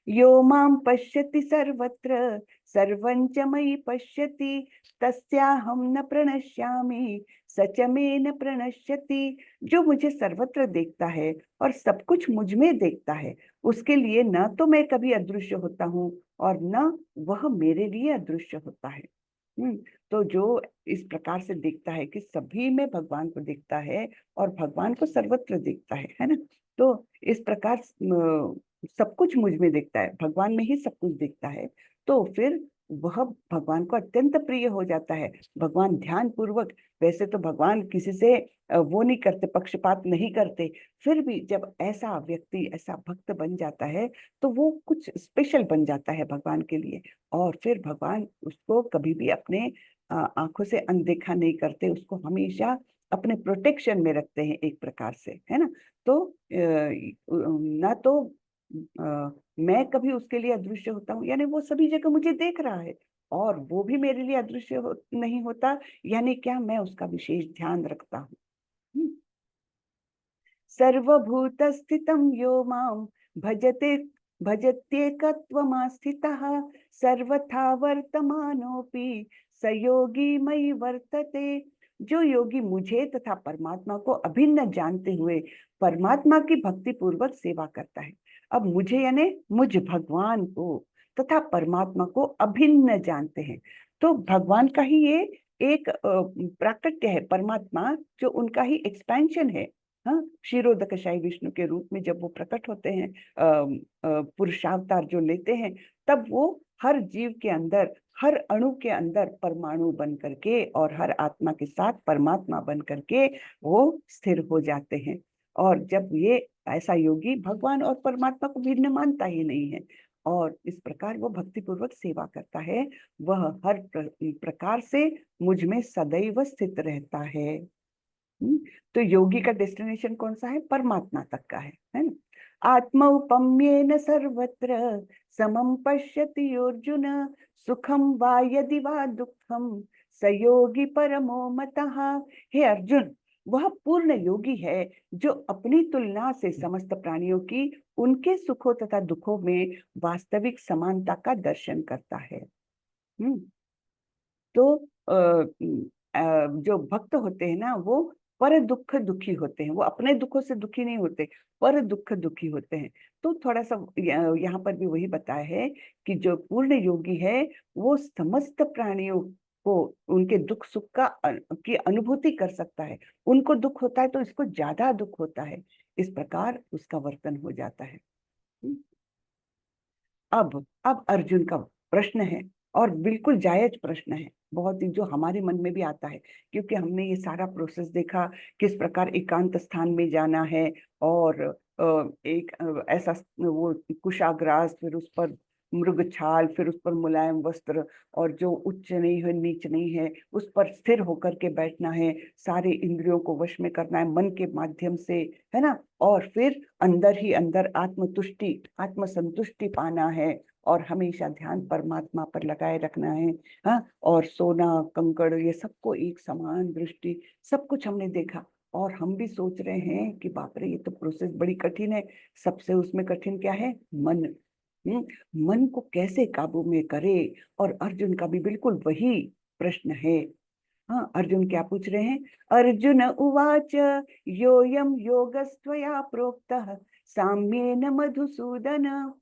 यो मां पश्यति सर्वत्र सर्वं च मयि पश्यति तस्याहं न प्रणश्यामि स च मे न प्रणश्यति। जो मुझे सर्वत्र देखता है और सब कुछ मुझ में देखता है, उसके लिए न तो मैं कभी अदृश्य होता हूँ और न वह मेरे लिए अदृश्य होता है। तो जो इस प्रकार से देखता है कि सभी में भगवान को देखता है और भगवान को सर्वत्र देखता है ना, तो इस प्रकार सब कुछ मुझ में देखता है, भगवान में ही सब कुछ देखता है, तो फिर वह भगवान को अत्यंत प्रिय हो जाता है। भगवान ध्यान पूर्वक, वैसे तो भगवान किसी से वो नहीं करते, पक्षपात नहीं करते, फिर भी जब ऐसा व्यक्ति ऐसा भक्त बन जाता है तो वो कुछ स्पेशल बन जाता है भगवान के लिए। और फिर भगवान उसको कभी भी अपने आंखों से अनदेखा नहीं करते, उसको हमेशा अपने प्रोटेक्शन में रखते हैं एक प्रकार से, है ना। तो ना तो मैं कभी उसके लिए अदृश्य होता हूँ, यानी वो सभी जगह मुझे देख रहा है, और वो भी मेरे लिए अदृश्य नहीं होता, यानी क्या, मैं उसका विशेष ध्यान रखता हूँ। सर्वभूतस्थितं यो मां भजते भजत्येकत्वमास्थितः सर्वथा वर्तमानोऽपि स योगी मयि वर्तते। जो योगी मुझे तथा परमात्मा को अभिन्न जानते हुए परमात्मा की भक्ति पूर्वक सेवा करता है। अब मुझे यानी मुझ भगवान को तथा परमात्मा को अभिन्न जानते हैं, तो भगवान का ही ये एक प्राकट्य है, परमात्मा जो उनका ही एक्सपेंशन है। हाँ, क्षीरोदकशाही विष्णु के रूप में जब वो प्रकट होते हैं, पुरुषावतार जो लेते हैं, तब वो हर जीव के अंदर, हर अणु के अंदर परमाणु बन करके और हर आत्मा के साथ परमात्मा बन करके वो स्थिर हो जाते हैं। और जब ये ऐसा योगी भगवान और परमात्मा को भिन्न मानता ही नहीं है और इस प्रकार वो भक्ति पूर्वक सेवा करता है, वह हर प्रकार से मुझ में सदैव स्थित रहता है। तो योगी का डेस्टिनेशन कौन सा है? परमात्मा तक का है ना। आत्मौपम्येन सर्वत्र समं पश्यति अर्जुन सुखम वा यदि वा दुखम स योगी परमो मतः। हे अर्जुन, वह पूर्ण योगी है जो अपनी तुलना से समस्त प्राणियों की उनके सुखों तथा दुखों में वास्तविक समानता का दर्शन करता है। तो जो भक्त होते हैं ना, वो पर दुख दुखी होते हैं, वो अपने दुखों से दुखी नहीं होते, पर दुख दुखी होते हैं। तो थोड़ा सा यहाँ पर भी वही बताया है कि जो पूर्ण योगी है वो समस्त प्राणियों को उनके दुख सुख का की अनुभूति कर सकता है। उनको दुख होता है तो इसको ज्यादा दुख होता है, इस प्रकार उसका वर्तन हो जाता है। अब अर्जुन का प्रश्न है, और बिल्कुल जायज प्रश्न है, बहुत ही जो हमारे मन में भी आता है, क्योंकि हमने ये सारा प्रोसेस देखा, किस प्रकार एकांत स्थान में जाना है और एक ऐसा वो कुशाग्रास, फिर उस पर मृग छाल, फिर उस पर मुलायम वस्त्र, और जो उच्च नहीं है नीच नहीं है उस पर स्थिर होकर के बैठना है, सारे इंद्रियों को वश में करना है मन के माध्यम से, है ना। और फिर अंदर ही अंदर आत्मतुष्टि, आत्मसंतुष्टि पाना है और हमेशा ध्यान परमात्मा पर लगाए रखना है। हाँ, और सोना कंकड़ ये सबको एक समान दृष्टि, सब कुछ हमने देखा, और हम भी सोच रहे हैं कि बाप रे ये तो प्रोसेस बड़ी कठिन है। सबसे उसमें कठिन क्या है? मन। मन को कैसे काबू में करे, और अर्जुन का भी बिल्कुल वही प्रश्न है। हाँ, अर्जुन क्या पूछ रहे हैं? अर्जुन उवाच योऽयं योगस्त्वया प्रोक्तः साम्येन मधुसूदन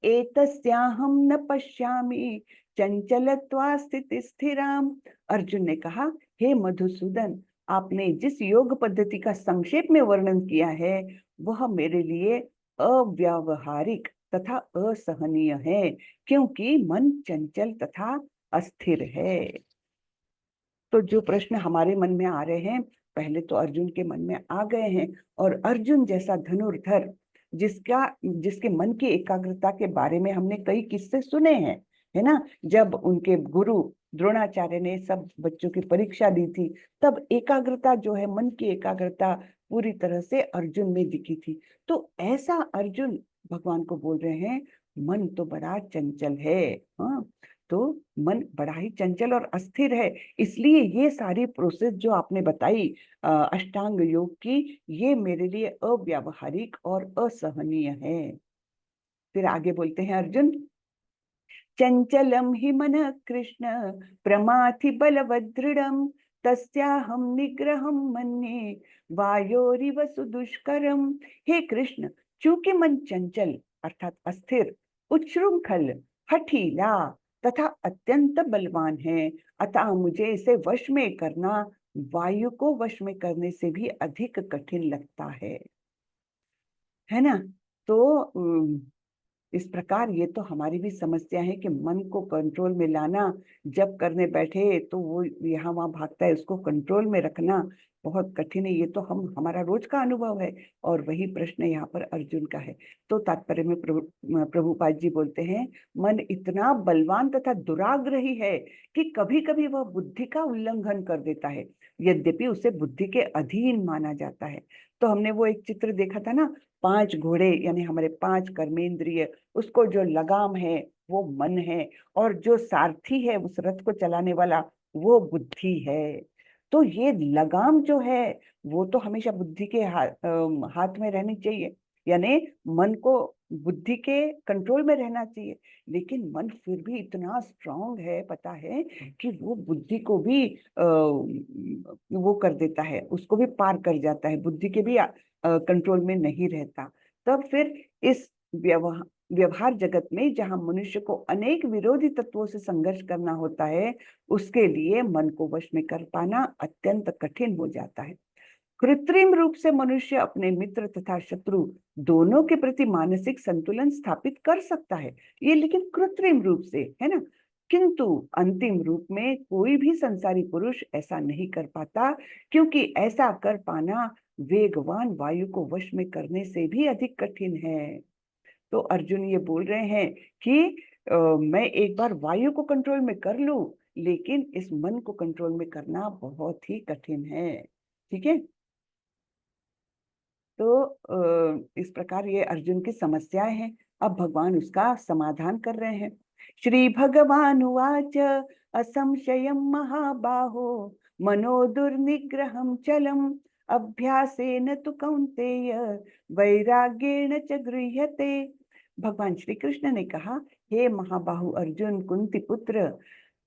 एतस्याहं न पश्यामि चंचलत्वा स्थिति स्थिराम। अर्जुन ने कहा, हे मधुसूदन, आपने जिस योग पद्धति का संक्षेप में वर्णन किया है वह मेरे लिए अव्यावहारिक तथा असहनीय है, क्योंकि मन चंचल तथा अस्थिर है। तो जो प्रश्न हमारे मन में आ रहे हैं, पहले तो अर्जुन के मन में आ गए हैं, और अर्जुन जैसा धनुर्धर जिसके मन की एकाग्रता के बारे में हमने कई किस्से सुने हैं, है ना। जब उनके गुरु द्रोणाचार्य ने सब बच्चों की परीक्षा दी थी, तब एकाग्रता जो है, मन की एकाग्रता पूरी तरह से अर्जुन में दिखी थी। तो ऐसा अर्जुन भगवान को बोल रहे हैं, मन तो बड़ा चंचल है। हाँ, तो मन बड़ा ही चंचल और अस्थिर है, इसलिए ये सारी प्रोसेस जो आपने बताई अष्टांग योग की, ये मेरे लिए अव्यावहारिक और असहनीय है। फिर आगे बोलते हैं अर्जुन, चंचलम हि मनः कृष्ण प्रमाथि बलवदृढ़म् तस्याहं निग्रहं मन्ये वायोरिव सुदुष्करम्। हे कृष्ण, चूंकि मन चंचल अर्थात अस्थिर, उच्छृंखल, हठीला तथा अत्यंत बलवान है, अतः मुझे इसे वश में करना वायु को वश में करने से भी अधिक कठिन लगता है ना। तो इस प्रकार ये तो हमारी भी समस्या है कि मन को कंट्रोल में लाना, जब करने बैठे तो वो यहाँ वहाँ भागता है, उसको कंट्रोल में रखना बहुत कठिन है। ये तो हमारा रोज का अनुभव है, और वही प्रश्न यहाँ पर अर्जुन का है। तो तात्पर्य में प्रभुपाद जी बोलते हैं, मन इतना बलवान तथा दुराग्रही है कि कभी कभी वह बुद्धि का उल्लंघन कर देता है, यद्यपि उसे बुद्धि के अधीन माना जाता है। तो हमने वो एक चित्र देखा था ना, 5 घोड़े यानी हमारे 5 कर्मेंद्रिय, उसको जो लगाम है वो मन है, और जो सारथी है उस रथ को चलाने वाला वो बुद्धि है। तो ये लगाम जो है वो तो हमेशा बुद्धि के हाथ में रहनी चाहिए, यानी मन को बुद्धि के कंट्रोल में रहना चाहिए। लेकिन मन फिर भी इतना स्ट्रांग है, पता है, कि वो बुद्धि को भी वो कर देता है, उसको भी पार कर जाता है, बुद्धि के भी कंट्रोल में नहीं रहता। तब फिर इस व्यवहार जगत में जहां मनुष्य को अनेक विरोधी तत्वों से संघर्ष करना होता है, उसके लिए मन को वश में कर पाना अत्यंत कठिन हो जाता है। कृत्रिम रूप से मनुष्य अपने मित्र तथा शत्रु दोनों के प्रति मानसिक संतुलन स्थापित कर सकता है, ये लेकिन कृत्रिम रूप से, है ना। किंतु अंतिम रूप में कोई भी संसारी पुरुष ऐसा नहीं कर पाता, क्योंकि ऐसा कर पाना वेगवान वायु को वश में करने से भी अधिक कठिन है। तो अर्जुन ये बोल रहे हैं कि मैं एक बार वायु को कंट्रोल में कर लूं, लेकिन इस मन को कंट्रोल में करना बहुत ही कठिन है। ठीक है। तो इस प्रकार ये अर्जुन की समस्याएं हैं। अब भगवान उसका समाधान कर रहे हैं। श्री भगवान उवाच असंशयं महाबाहो मनो दुर्निग्रहं चलम् अभ्यासेन तु कौन्तेय वैराग्येण च गृह्यते। भगवान श्री कृष्ण ने कहा, हे महाबाहु अर्जुन, कुंती पुत्र,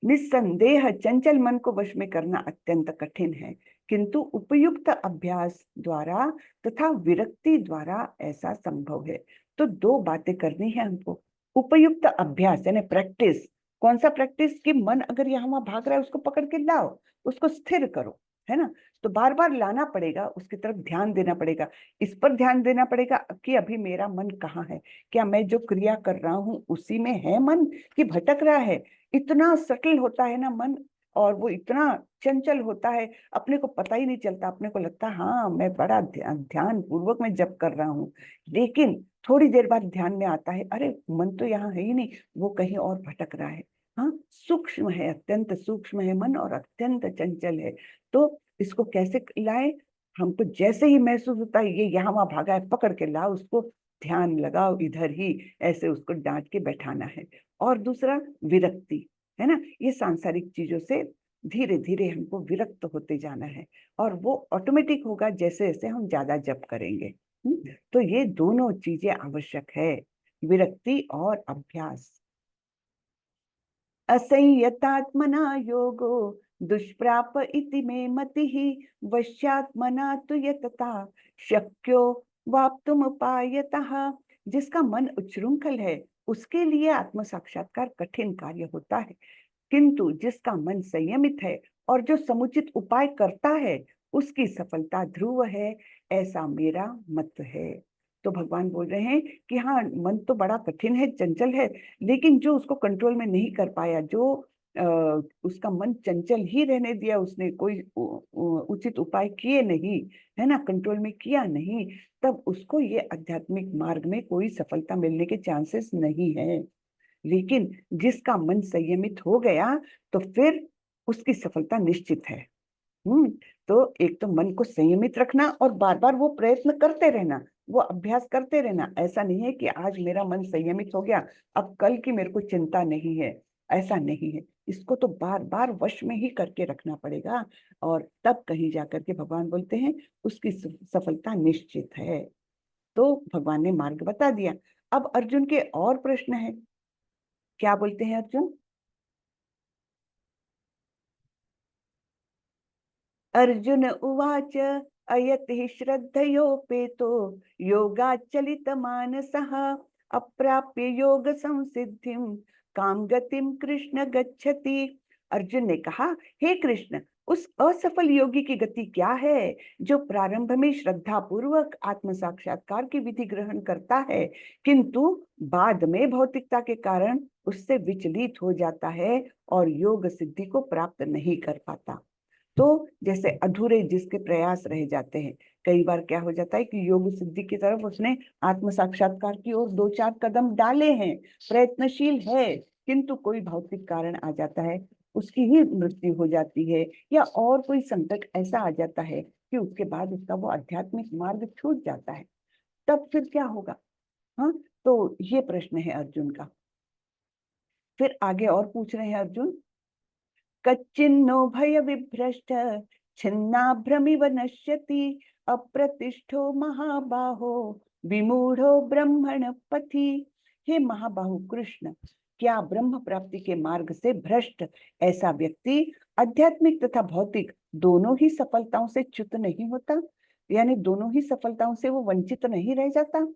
निस्संदेह चंचल मन को वश में करना अत्यंत कठिन है, किंतु उपयुक्त अभ्यास द्वारा तथा विरक्ति द्वारा ऐसा संभव है। तो 2 बातें करनी है हमको। उपयुक्त अभ्यास यानी प्रैक्टिस। कौन सा प्रैक्टिस? कि मन अगर यहाँ वहां भाग रहा है उसको पकड़ के लाओ, उसको स्थिर करो, है ना। तो बार बार लाना पड़ेगा, उसकी तरफ ध्यान देना पड़ेगा, इस पर ध्यान देना पड़ेगा कि अभी मेरा मन कहाँ है, क्या मैं जो क्रिया कर रहा हूँ उसी में है मन, कि भटक रहा है। इतना सटल होता है ना मन, और वो इतना चंचल होता है, अपने को पता ही नहीं चलता। अपने को लगता है हाँ मैं बड़ा ध्यान पूर्वक मैं जप कर रहा हूँ, लेकिन थोड़ी देर बाद ध्यान में आता है, अरे मन तो यहाँ है ही नहीं, वो कहीं और भटक रहा है। हाँ, सूक्ष्म है, अत्यंत सूक्ष्म है मन, और अत्यंत चंचल है। तो इसको कैसे लाए? हमको जैसे ही महसूस होता है ये यहाँ वहां भागा है, पकड़ के लाओ उसको, ध्यान लगाओ इधर ही, ऐसे उसको डांट के बैठाना है। और दूसरा विरक्ति, है ना। ये सांसारिक चीजों से धीरे धीरे हमको विरक्त होते जाना है, और वो ऑटोमेटिक होगा जैसे जैसे हम ज्यादा जप करेंगे। तो ये दोनों चीजें आवश्यक है, विरक्ति और अभ्यास। असंयतात्मना योगो दुष्प्राप इति मे मतिः वश्यात्मना तु यतता शक्यो वाप्तुम उपायतः। जिसका मन उच्छृंखल है उसके लिए आत्म साक्षात्कार कठिन कार्य होता है, किंतु जिसका मन संयमित है और जो समुचित उपाय करता है उसकी सफलता ध्रुव है, ऐसा मेरा मत है। तो भगवान बोल रहे हैं कि हाँ, मन तो बड़ा कठिन है, चंचल है, लेकिन जो उसको कंट्रोल में नहीं कर पाया, जो उसका मन चंचल ही रहने दिया, उसने कोई उचित उपाय किए नहीं, है ना, कंट्रोल में किया नहीं, तब उसको ये आध्यात्मिक मार्ग में कोई सफलता मिलने के चांसेस नहीं है। लेकिन जिसका मन संयमित हो गया तो फिर उसकी सफलता निश्चित है। हम्म तो एक तो मन को संयमित रखना और बार बार वो प्रयत्न करते रहना, वो अभ्यास करते रहना। ऐसा नहीं है कि आज मेरा मन संयमित हो गया, अब कल की मेरे को चिंता नहीं है, ऐसा नहीं है। इसको तो बार बार वश में ही करके रखना पड़ेगा, और तब कहीं जाकर के भगवान बोलते हैं उसकी सफलता निश्चित है। तो भगवान ने मार्ग बता दिया। अब अर्जुन के और प्रश्न है, क्या बोलते हैं अर्जुन? अर्जुन उवाच अयति श्रद्धयोपेतो योगाच्चलितमानसः अप्राप्य योग संसिद्धिं काम गतिम कृष्ण गच्छति। अर्जुन ने कहा, हे कृष्ण, उस असफल योगी की गति क्या है जो प्रारंभ में श्रद्धा पूर्वक आत्म साक्षात्कार की विधि ग्रहण करता है, किंतु बाद में भौतिकता के कारण उससे विचलित हो जाता है और योग सिद्धि को प्राप्त नहीं कर पाता। तो जैसे अधूरे जिसके प्रयास रह जाते हैं, कई बार क्या हो जाता है कि योग सिद्धि की तरफ उसने आत्म साक्षात्कार की ओर दो चार कदम डाले हैं, प्रयत्नशील है, किंतु कोई भौतिक कारण आ जाता है, उसकी ही मृत्यु हो जाती है, या और कोई संकट ऐसा आ जाता है कि उसके बाद उसका वो आध्यात्मिक मार्ग छूट जाता है। तब फिर क्या होगा? हाँ, तो ये प्रश्न है अर्जुन का। फिर आगे और पूछ रहे हैं अर्जुन, कच्चिन्नो भय विभ्रष्ट छिन्नाभ्रमिव नश्यति अप्रतिष्ठो महाबाहो विमूढ़ो ब्रह्मण पथि। हे महाबाहु कृष्ण, क्या ब्रह्म प्राप्ति के मार्ग से भ्रष्ट ऐसा व्यक्ति आध्यात्मिक तथा भौतिक दोनों ही सफलताओं से च्युत नहीं होता, यानी दोनों ही सफलताओं से वो वंचित नहीं रह जाता,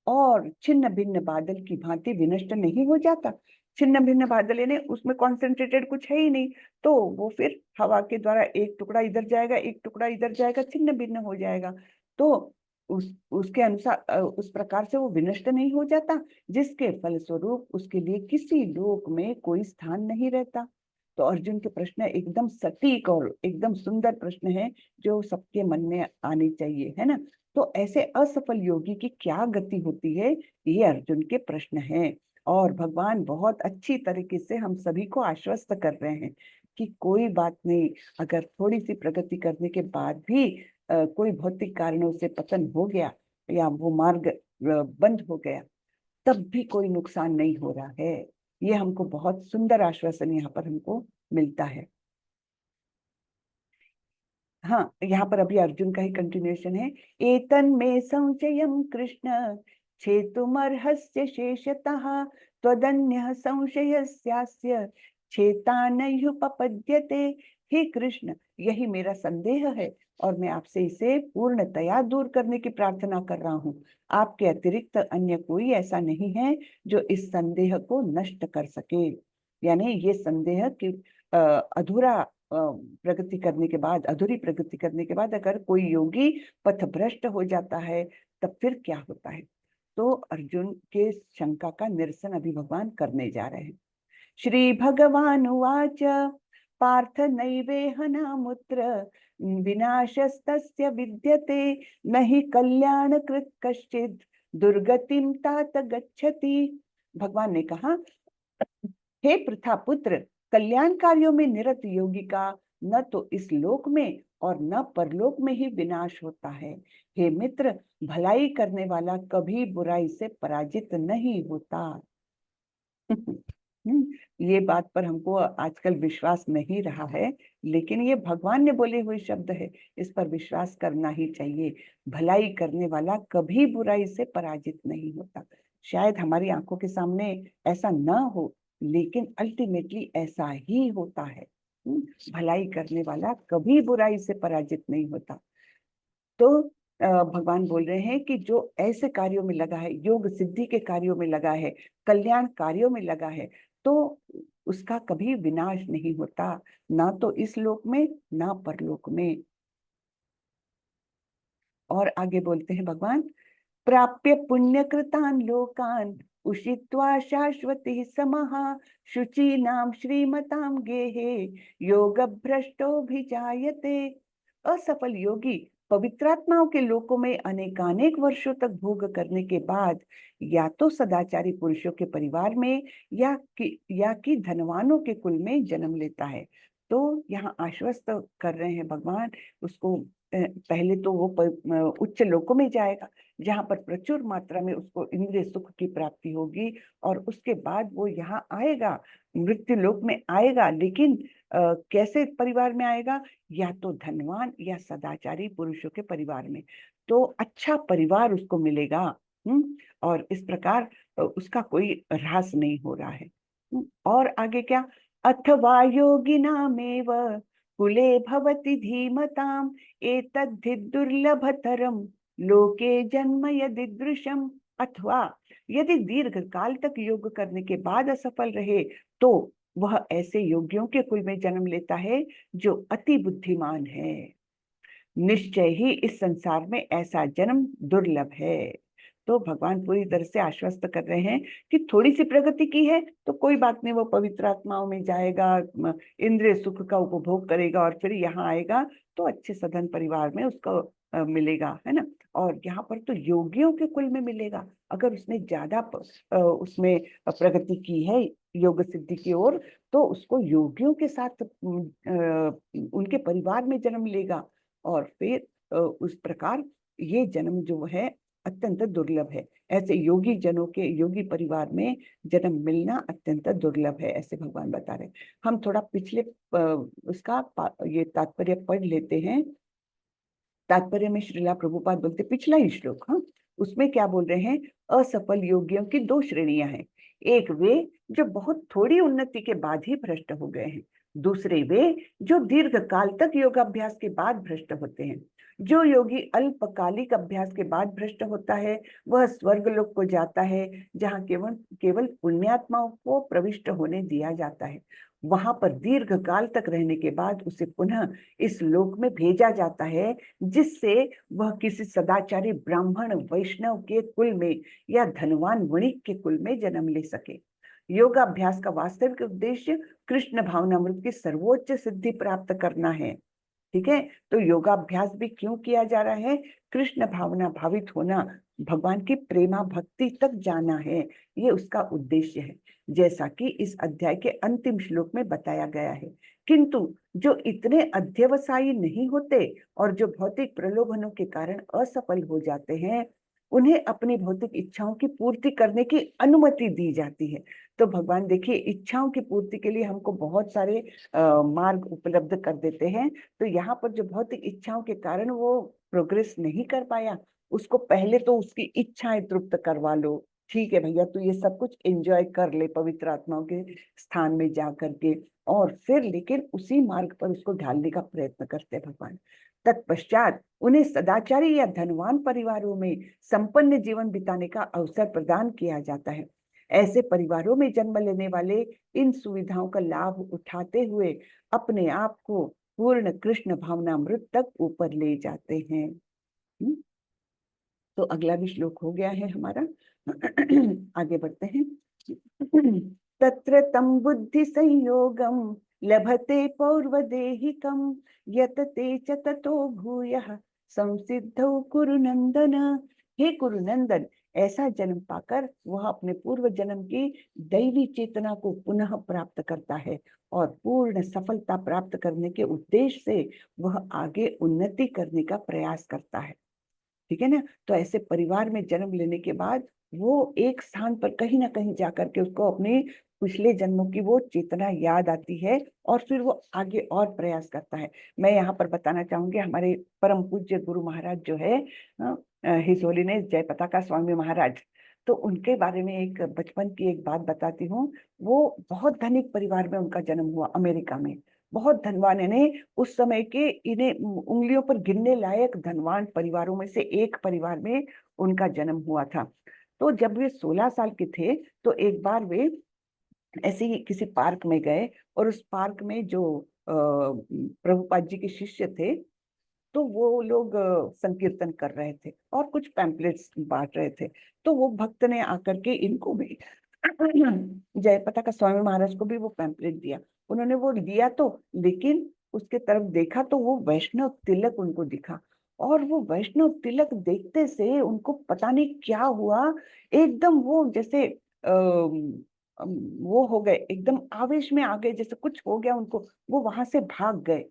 और छिन्न भिन्न बादल की भांति विनष्ट नहीं हो जाता। छिन्न भिन्न बादल यानी उसमें कॉन्सेंट्रेटेड कुछ है ही नहीं, तो वो फिर हवा के द्वारा एक टुकड़ा इधर जाएगा, एक टुकड़ा इधर जाएगा, छिन्न भिन्न हो जाएगा। तो उसके अनुसार उस प्रकार से वो विनष्ट नहीं हो जाता, जिसके फलस्वरूप उसके लिए किसी लोक में कोई स्थान नहीं रहता। तो अर्जुन के प्रश्न एकदम सटीक और एकदम सुंदर प्रश्न है, जो सबके मन में आने चाहिए, है ना। तो ऐसे असफल योगी की क्या गति होती है, ये अर्जुन के प्रश्न हैं। और भगवान बहुत अच्छी तरीके से हम सभी को आश्वस्त कर रहे हैं कि कोई बात नहीं, अगर थोड़ी सी प्रगति करने के बाद भी कोई भौतिक कारणों से पतन हो गया या वो मार्ग बंद हो गया, तब भी कोई नुकसान नहीं हो रहा है। ये हमको बहुत सुंदर आश्वासन यहाँ पर हमको मिलता है। हाँ, यहाँ पर अभी अर्जुन का ही कंटिन्यूएशन है। एतन में संशयम कृष्ण छेतुमर्हस्य शेषतः त्वदन्यः संशयस्यास्य छेतानयुपपद्यते। हे कृष्ण, यही मेरा संदेह है और मैं आपसे इसे पूर्णतया दूर करने की प्रार्थना कर रहा हूँ। आपके अतिरिक्त अन्य कोई ऐसा नहीं है जो इस संदेह को नष्ट कर सके। यानी ये संदेह कि अधूरा प्रगति करने के बाद, अधूरी प्रगति करने के बाद अगर कोई योगी पथभ्रष्ट हो जाता है, तब फिर क्या होता है। तो अर्जुन के शंका का निरसन अभी भगवान करने जा रहे हैं। श्री भगवान उवाच पार्थ नैवेह नामुत्र विनाशस्तस्य विद्यते न हि कल्याणकृत कश्चित् दुर्गतिं तात गच्छति। भगवान ने कहा, हे पृथापुत्र, कल्याण कार्यों में निरत योगी का न तो इस लोक में और न परलोक में ही विनाश होता है। हे मित्र, भलाई करने वाला कभी बुराई से पराजित नहीं होता। ये बात पर हमको आजकल विश्वास नहीं रहा है, लेकिन ये भगवान ने बोले हुए शब्द है, इस पर विश्वास करना ही चाहिए। भलाई करने वाला कभी बुराई से पराजित नहीं होता। शायद हमारी आंखों के सामने ऐसा ना हो, लेकिन अल्टीमेटली ऐसा ही होता है। भलाई करने वाला कभी बुराई से पराजित नहीं होता। तो भगवान बोल रहे हैं कि जो ऐसे कार्यों में लगा है, योग सिद्धि के कार्यों में लगा है, कल्याण कार्यों में लगा है, तो उसका कभी विनाश नहीं होता, ना तो इस लोक में ना परलोक में। और आगे बोलते हैं भगवान, प्राप्य पुण्यकृतान् लोकान् उषित्वा शाश्वती समः शुचीनां श्रीमतां गेहे योग भ्रष्टोभिजायते। असफल योगी पवित्रात्माओं के लोकों में अनेकानेक वर्षों तक भोग करने के बाद या तो सदाचारी पुरुषों के परिवार में या कि धनवानों के कुल में जन्म लेता है। तो यहाँ आश्वस्त कर रहे हैं भगवान उसको, पहले तो वो उच्च लोकों में जाएगा जहां पर प्रचुर मात्रा में उसको इंद्रिय सुख की प्राप्ति होगी, और उसके बाद वो यहाँ आएगा, मृत्यु लोक में आएगा। लेकिन कैसे परिवार में आएगा? या तो धनवान या सदाचारी पुरुषों के परिवार में, तो अच्छा परिवार उसको मिलेगा। और इस प्रकार उसका कोई ह्रास नहीं हो रहा है। और आगे क्या, अथवा योगिनामेव कुले भवति धीमताम् एतद्धि दुर्लभतरम लोके जन्म यदीदृशम। अथवा यदि दीर्घ काल तक योग करने के बाद असफल रहे तो वह ऐसे योगियों के कुल में जन्म लेता है जो अति बुद्धिमान है। निश्चय ही इस संसार में ऐसा जन्म दुर्लभ है। तो भगवान पूरी तरह से आश्वस्त कर रहे हैं कि थोड़ी सी प्रगति की है तो कोई बात नहीं, वो पवित्र आत्माओं में जाएगा, इंद्रिय सुख का उपभोग करेगा और फिर यहाँ आएगा तो अच्छे सधन परिवार में उसको मिलेगा, है ना। और यहाँ पर तो योगियों के कुल में मिलेगा। अगर उसने ज्यादा उसमें प्रगति की है योग सिद्धि की ओर, तो उसको योगियों के साथ उनके परिवार में जन्म लेगा। और फिर उस प्रकार ये जन्म जो है अत्यंत दुर्लभ है। ऐसे योगी जनों के, योगी परिवार में जन्म मिलना अत्यंत दुर्लभ है, ऐसे भगवान बता रहे हैं। हम थोड़ा पिछले उसका ये तात्पर्य पढ़ लेते हैं। तात्पर्य में श्रीला प्रभुपाद बोलते, पिछला ही श्लोक, हाँ, उसमें क्या बोल रहे हैं, असफल योगियों की दो श्रेणियां हैं। एक वे जो बहुत थोड़ी उन्नति के बाद ही भ्रष्ट हो गए हैं, दूसरे वे जो दीर्घ काल तक योगाभ्यास के बाद भ्रष्ट होते हैं। जो योगी अल्पकालिक अभ्यास के बाद भ्रष्ट होता है वह स्वर्गलोक को जाता है, जहाँ केवल केवल पुण्यात्माओं को प्रविष्ट होने दिया जाता है। वहां पर दीर्घ काल तक रहने के बाद उसे पुनः इस लोक में भेजा जाता है, जिससे वह किसी सदाचारी ब्राह्मण वैष्णव के कुल में या धनवान वणिक के कुल में जन्म ले सके। योगाभ्यास का वास्तविक उद्देश्य कृष्ण भावनामृत की सर्वोच्च सिद्धि प्राप्त करना है। ठीक है, तो योगाभ्यास भी क्यों किया जा रहा है? कृष्ण भावना भावित होना, भगवान की प्रेमा भक्ति तक जाना है, ये उसका उद्देश्य है, जैसा कि इस अध्याय के अंतिम श्लोक में बताया गया है। किंतु जो इतने अध्यवसायी नहीं होते और जो भौतिक प्रलोभनों के कारण असफल हो जाते हैं, उन्हें अपनी भौतिक इच्छाओं की पूर्ति करने की अनुमति दी जाती है। तो भगवान देखिए, इच्छाओं की पूर्ति के लिए हमको बहुत सारे मार्ग उपलब्ध कर देते हैं। तो यहाँ पर जो भौतिक इच्छाओं के कारण वो प्रोग्रेस नहीं कर पाया, उसको पहले तो उसकी इच्छाएं तृप्त करवा लो। ठीक है भैया, तू ये सब कुछ एंजॉय कर ले पवित्र आत्माओं के स्थान में जा करके, और फिर लेकिन उसी मार्ग पर उसको ढालने का प्रयत्न करते हैं भगवान। तत्पश्चात उन्हें सदाचारी या धनवान परिवारों में संपन्न जीवन बिताने का अवसर प्रदान किया जाता है। ऐसे परिवारों में जन्म लेने वाले इन सुविधाओं का लाभ उठाते हुए अपने आप को पूर्ण कृष्ण भावनामृत तक ऊपर ले जाते हैं। तो अगला भी श्लोक हो गया है हमारा। आगे बढ़ते हैं। तत्र तम बुद्धि संयोगम लभते पौर्वदेहिकम यत ते च ततो भूयः संसिद्धौ कुरुनंदन। हे कुरुनंदन, ऐसा जन्म पाकर वह अपने पूर्व जन्म की दैवी चेतना को पुनः प्राप्त करता है और पूर्ण सफलता प्राप्त करने के उद्देश्य से वह आगे उन्नति करने का प्रयास करता है। ठीक है ना। तो ऐसे परिवार में जन्म लेने के बाद वो एक स्थान पर कहीं ना कहीं जाकर के उसको अपने पिछले जन्मों की वो चेतना याद आती है और फिर वो आगे और प्रयास करता है। मैं यहाँ पर बताना चाहूंगी, हमारे परम पूज्य गुरु महाराज जो है, हिज होलीनेस जयपताका स्वामी महाराज, तो उनके बारे में एक बचपन की एक बात बताती हूँ। वो बहुत धनिक परिवार में उनका जन्म हुआ अमेरिका में। बहुत धनवान, यानी उस समय के इन्हें उंगलियों पर गिनने लायक धनवान परिवारों में से एक परिवार में उनका जन्म हुआ था। तो जब वे 16 साल के थे तो एक बार वे ऐसे ही किसी पार्क में गए, और उस पार्क में जो प्रभुपाद जी के शिष्य थे, तो वो लोग संकीर्तन कर रहे थे और कुछ पैम्पलेट्स बांट रहे थे। तो वो भक्त ने आकर के इनको भी जयपता का स्वामी महाराज को भी वो पैम्पलेट दिया। उन्होंने वो लिया तो, लेकिन उसके तरफ देखा तो वो वैष्णव तिलक उनको दिखा, और वो वैष्णव तिलक देखते से उनको पता नहीं क्या हुआ, एकदम वो जैसे वो हो गए, एकदम आवेश में आ गए, जैसे कुछ हो गया उनको। वो वहां से भाग गए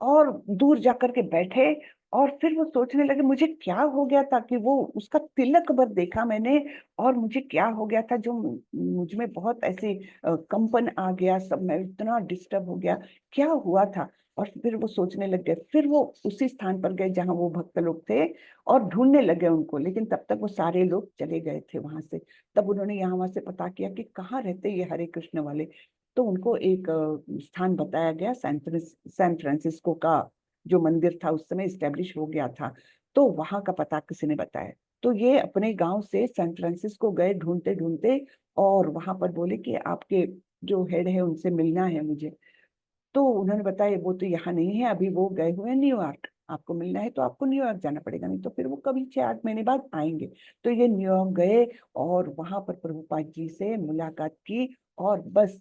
और दूर जाकर के बैठे, और फिर वो सोचने लगे मुझे क्या हो गया था कि वो उसका तिलक भर देखा मैंने, और मुझे क्या हो गया था जो मुझ में बहुत ऐसे कंपन आ गया, सब मैं इतना डिस्टर्ब हो गया, क्या हुआ था। और फिर वो सोचने लग गए, फिर वो उसी स्थान पर गए जहां वो भक्त लोग थे और ढूंढने लगे उनको, लेकिन तब तक वो सारे लोग चले गए थे वहां से। तब उन्होंने यहाँ वहां से पता किया कि कहाँ रहते ये हरे कृष्ण वाले। तो उनको एक स्थान बताया गया, सैन फ्रांसिस्को का जो मंदिर था उस समय स्टेब्लिश हो गया था, तो वहां का पता किसी ने बताया। तो ये अपने गांव से सैन फ्रांसिस्को गए ढूंढते ढूंढते, और वहां पर बोले कि आपके जो हेड है उनसे मिलना है मुझे। तो उन्होंने बताया वो तो यहाँ नहीं है, अभी वो गए हुए हैं न्यूयॉर्क, आपको मिलना है तो आपको न्यूयॉर्क जाना पड़ेगा, नहीं तो फिर वो कभी 6-8 महीने बाद आएंगे। तो ये न्यूयॉर्क गए और वहां पर प्रभुपाद जी से मुलाकात की, और बस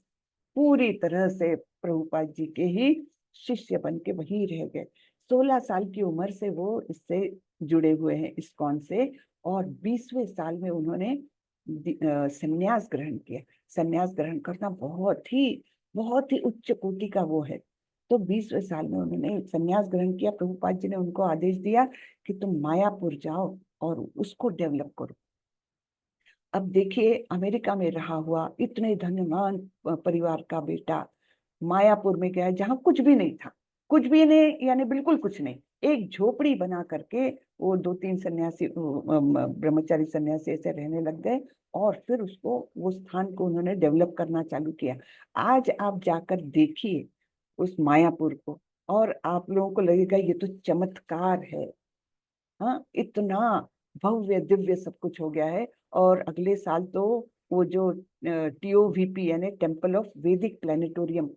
पूरी तरह से प्रभुपाद जी के ही शिष्य बन के वहीं रह गए। 16 साल की उम्र से वो इससे जुड़े हुए हैं, इस्कॉन से। और 20वें साल में उन्होंने संन्यास ग्रहण किया। संन्यास ग्रहण करना बहुत ही उच्च कोटि का वो है। तो 20वें साल में उन्होंने संन्यास ग्रहण किया। प्रभुपाद जी ने उनको आदेश दिया कि तुम मायापुर जाओ और उसको डेवलप करो। अब देखिए, अमेरिका में रहा हुआ इतने धनवान परिवार का बेटा मायापुर में गया जहां कुछ भी नहीं था, कुछ भी नहीं, यानी बिल्कुल कुछ नहीं, एक झोपड़ी बना करके वो 2-3 सन्यासी ब्रह्मचारी सन्यासी ऐसे रहने लग गए। और फिर उसको, वो स्थान को उन्होंने डेवलप करना चालू किया। आज आप जाकर देखिए उस मायापुर को, और आप लोगों को लगेगा ये तो चमत्कार है। हाँ, इतना भव्य दिव्य सब कुछ हो गया है। और अगले साल तो वो जो TOVP यानी टेम्पल ऑफ वैदिक प्लानिटोरियम,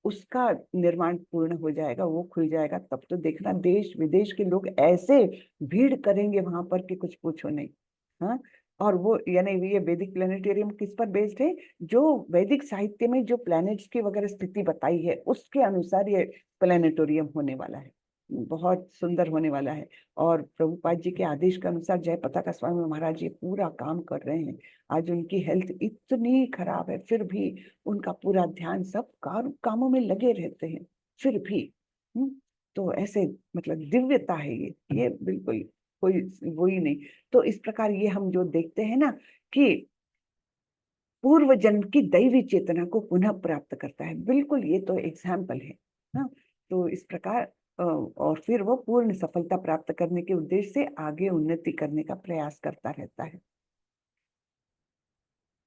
उसका निर्माण पूर्ण हो जाएगा, वो खुल जाएगा। तब तो देखना देश विदेश के लोग ऐसे भीड़ करेंगे वहां पर कि कुछ पूछो नहीं। हाँ, और वो यानी ये वैदिक प्लानिटोरियम किस पर बेस्ड है, जो वैदिक साहित्य में जो प्लैनेट्स की वगैरह स्थिति बताई है उसके अनुसार ये प्लानिटोरियम होने वाला है, बहुत सुंदर होने वाला है। और प्रभुपाद जी के आदेश के अनुसार जयपताका का स्वामी महाराज ये पूरा काम कर रहे हैं। आज उनकी हेल्थ इतनी खराब है, फिर भी उनका पूरा ध्यान सब कामों में लगे रहते हैं, फिर भी। तो ऐसे मतलब दिव्यता है ये बिल्कुल कोई वो ही नहीं। तो इस प्रकार ये हम जो देखते हैं ना कि पूर्व जन्म की दैवी चेतना को पुनः प्राप्त करता है, बिल्कुल ये तो एग्जाम्पल है। हाँ, तो इस प्रकार और फिर वो पूर्ण सफलता प्राप्त करने के उद्देश्य से आगे उन्नति करने का प्रयास करता रहता है।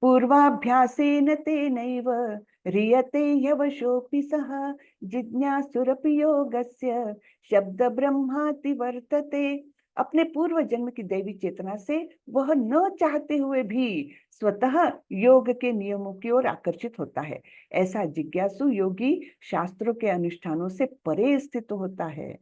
पूर्वाभ्यासेन तेनैव ह्रियते ह्यवशोऽपि सः जिज्ञासुरपि योगस्य शब्द ब्रह्माति वर्तते। अपने पूर्व जन्म की दैवी चेतना से वह न चाहते हुए भी स्वतः योग के नियमों की ओर आकर्षित होता है। ऐसा जिज्ञासु योगी शास्त्रों के अनुष्ठानों से परे स्थित होता है।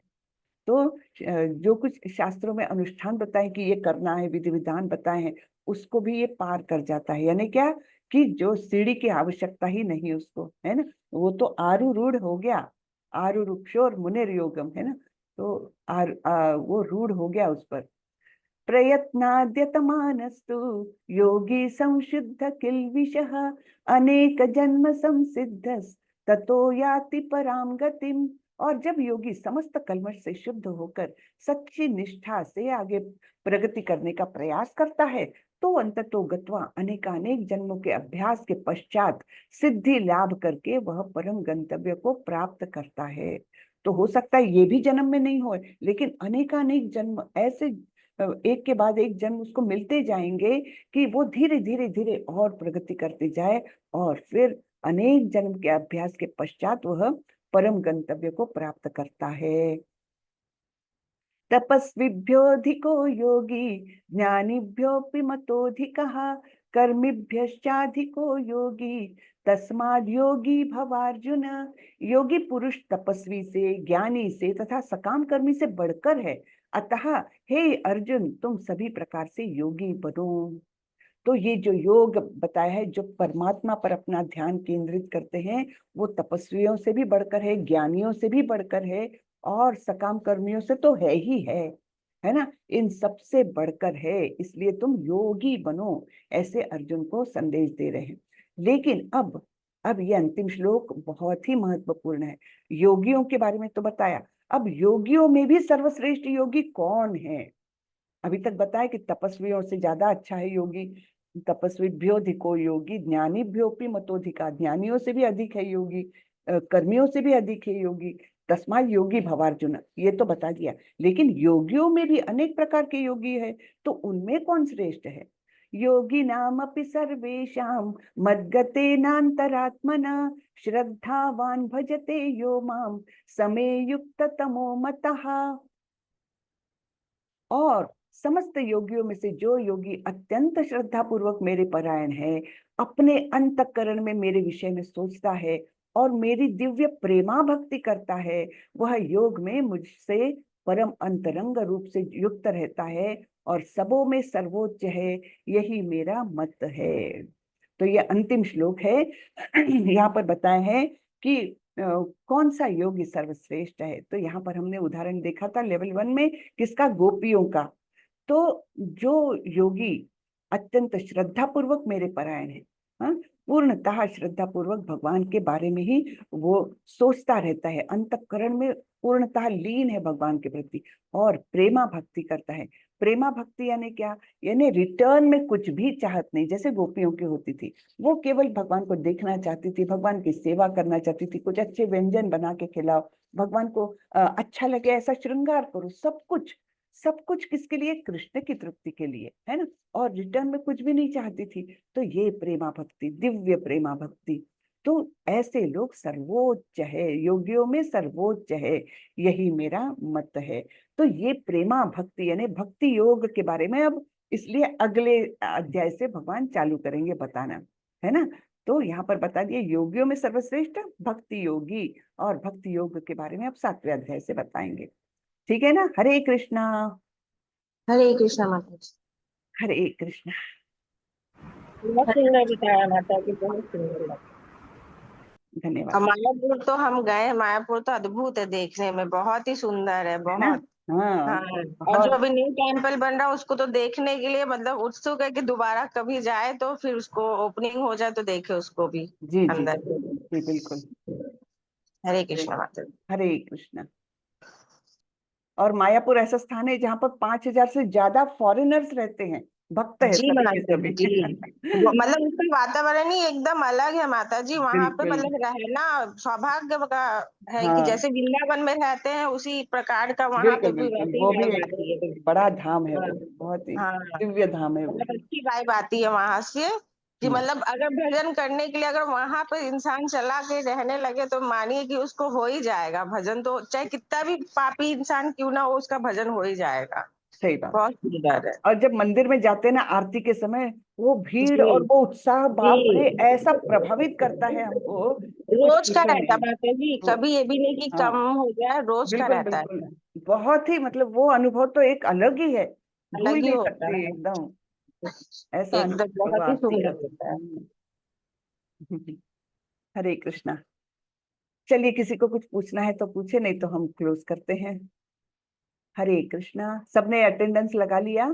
तो जो कुछ शास्त्रों में अनुष्ठान बताए कि ये करना है, विधि विधान बताए हैं, उसको भी ये पार कर जाता है। यानी क्या कि जो सीढ़ी की आवश्यकता ही नहीं उसको, है ना, वो तो आरूढ़ हो गया। आरूढ़ मुनेर योगम, है ना। तो वो रूढ़ हो गया उस पर। प्रयत्नाद्यतमानस्तु योगी संशुद्ध किल्बिषः अनेक जन्म संसिद्धस् ततो याति पराम गतिम। और जब योगी समस्त कल्मश से शुद्ध होकर सच्ची निष्ठा से आगे प्रगति करने का प्रयास करता है, तो अंततो गत्वा अनेकानेक जन्मों के अभ्यास के पश्चात सिद्धि लाभ करके वह परम गंतव्य को प्राप्त करता है। तो हो सकता है ये भी जन्म में नहीं हो, लेकिन अनेकानेक जन्म ऐसे एक के बाद एक जन्म उसको मिलते जाएंगे कि वो धीरे धीरे धीरे और प्रगति करते जाए, और फिर अनेक जन्म के अभ्यास के पश्चात वह परम गंतव्य को प्राप्त करता है। तपस्विभ्योऽधिको योगी ज्ञानिभ्योऽपि मतोऽधिकः कर्मिभ्यश्चाधिको योगी तस्माद् योगी भवार्जुन। योगी पुरुष तपस्वी से, ज्ञानी से तथा सकाम कर्मी से बढ़कर है, अतः हे अर्जुन तुम सभी प्रकार से योगी बनो। तो ये जो योग बताया है, जो परमात्मा पर अपना ध्यान केंद्रित करते हैं, वो तपस्वियों से भी बढ़कर है, ज्ञानियों से भी बढ़कर है, और सकाम कर्मियों से तो है ही है ना, इन सबसे बढ़कर है, इसलिए तुम योगी बनो, ऐसे अर्जुन को संदेश दे रहे हैं। लेकिन अब ये अंतिम श्लोक बहुत ही महत्वपूर्ण है। योगियों के बारे में तो बताया, अब योगियों में भी सर्वश्रेष्ठ योगी कौन है? अभी तक बताया कि तपस्वियों से ज्यादा अच्छा है योगी, तपस्वीभ्योऽधिको योगी ज्ञानिभ्योऽपि मतोऽधिका, ज्ञानियों से भी अधिक है योगी, कर्मियों से भी अधिक है योगी, तस्मात् योगी भवार्जुन, ये तो बता दिया। लेकिन योगियों में भी अनेक प्रकार के योगी है, तो उनमें कौन श्रेष्ठ है? योगी नामपि सर्वेषां मद्गतेनान्तरात्मना श्रद्धावान भजते यो माम समे युक्त तमो मतः। और समस्त योगियों में से जो योगी अत्यंत श्रद्धा पूर्वक मेरे परायण है, अपने अंतःकरण में मेरे विषय में सोचता है और मेरी दिव्य प्रेमा भक्ति करता है, वह योग में मुझसे परम अंतरंग रूप से युक्त रहता है और सबों में सर्वोच्च है, यही मेरा मत है। तो ये अंतिम श्लोक है। यहाँ पर बताया है कि कौन सा योगी सर्वश्रेष्ठ है। तो यहाँ पर हमने उदाहरण देखा था लेवल 1 में, किसका? गोपियों का। तो जो योगी अत्यंत श्रद्धा पूर्वक मेरे परायण है, हाँ, पूर्णतः श्रद्धा पूर्वक भगवान के बारे में ही वो सोचता रहता है, अंतःकरण में पूर्णतः लीन है भगवान के प्रति और प्रेमा भक्ति करता है। प्रेमा भक्ति यानी क्या? यानी रिटर्न में कुछ भी चाहत नहीं, जैसे गोपियों की होती थी, वो केवल भगवान को देखना चाहती थी, भगवान की सेवा करना चाहती थी, कुछ अच्छे व्यंजन बना के खिलाओ, भगवान को अच्छा लगे ऐसा श्रृंगार करो, सब कुछ किसके लिए? कृष्ण की तृप्ति के लिए, है ना, और रिटर्न में कुछ भी नहीं चाहती थी। तो ये प्रेमा भक्ति, दिव्य प्रेमा भक्ति, तो ऐसे लोग सर्वोच्च है, योगियों में सर्वोच्च है, यही मेरा मत है। तो ये प्रेमा भक्ति यानी भक्ति योग के बारे में अब इसलिए अगले अध्याय से भगवान चालू करेंगे बताना, है ना। तो यहाँ पर बता दिए योगियों में सर्वश्रेष्ठ भक्ति योगी, और भक्ति योग के बारे में अब 7वें अध्याय से बताएंगे। ठीक है ना। हरे कृष्णा। हरे कृष्णा माता जी। हरे कृष्णा। बहुत सुंदर बताया माता जी, बहुत सुंदर। धन्यवाद। मायापुर तो हम गए, मायापुर तो अद्भुत है, देखने में बहुत ही सुंदर है, है ना। बहुत। हाँ, हाँ, और जो बहुत। अभी न्यू टेम्पल बन रहा है उसको तो देखने के लिए मतलब उत्सुक है कि दोबारा कभी जाए तो फिर उसको ओपनिंग हो जाए तो देखे उसको भी जी जी अंदर। जी, बिल्कुल। हरे कृष्णा माता जी। हरे कृष्णा। और मायापुर ऐसा स्थान है जहाँ पर 5,000 से ज्यादा फॉरेनर्स रहते हैं, भक्त है जी सभी के माता सभी। जी, मतलब उसका वातावरण ही एकदम अलग है माता जी, वहां पे बिल्कुल। मतलब रहना सौभाग्य का है कि हाँ, जैसे वृंदावन में रहते हैं उसी प्रकार का वहां पे बिल्कुल भी बिल्कुल, वैसे ही वो भी वाइब एक आती है। बड़ा धाम है, हाँ, वो बहुत ही हाँ, दिव्य धाम है वो। मतलब अच्छी वाइब आती है वहां से कि हम्म, मतलब अगर भजन करने के लिए अगर वहां पे इंसान चला के रहने लगे तो मानिए कि उसको हो ही जाएगा भजन, तो चाहे कितना भी पापी इंसान क्यों ना हो उसका भजन हो ही जाएगा। सही बात। बहुत सुंदर है। और जब मंदिर में जाते हैं ना आरती के समय, वो भीड़ जी और वो उत्साह, बाप रे, जी, ऐसा प्रभावित करता है हमको कि कुछ रोज का पूछो रहता नहीं। माता जी, वो, कभी ये भी नहीं कि हाँ, कम हो जाए, रोज का बिल्कुल रहता बिल्कुल, है। बहुत ही मतलब वो अनुभव तो एक अलग ही है, भूल अलग ही नहीं होता सकते है, एकदम, ऐसा एकदम अनुभव बहुत ही आरती का। सुंदर होता है। हरे कृष्णा। चलिए, किसी को कुछ पूछना है तो पूछे, नहीं तो हम क्लोज करते हैं। हरे कृष्णा। सबने अटेंडेंस लगा लिया?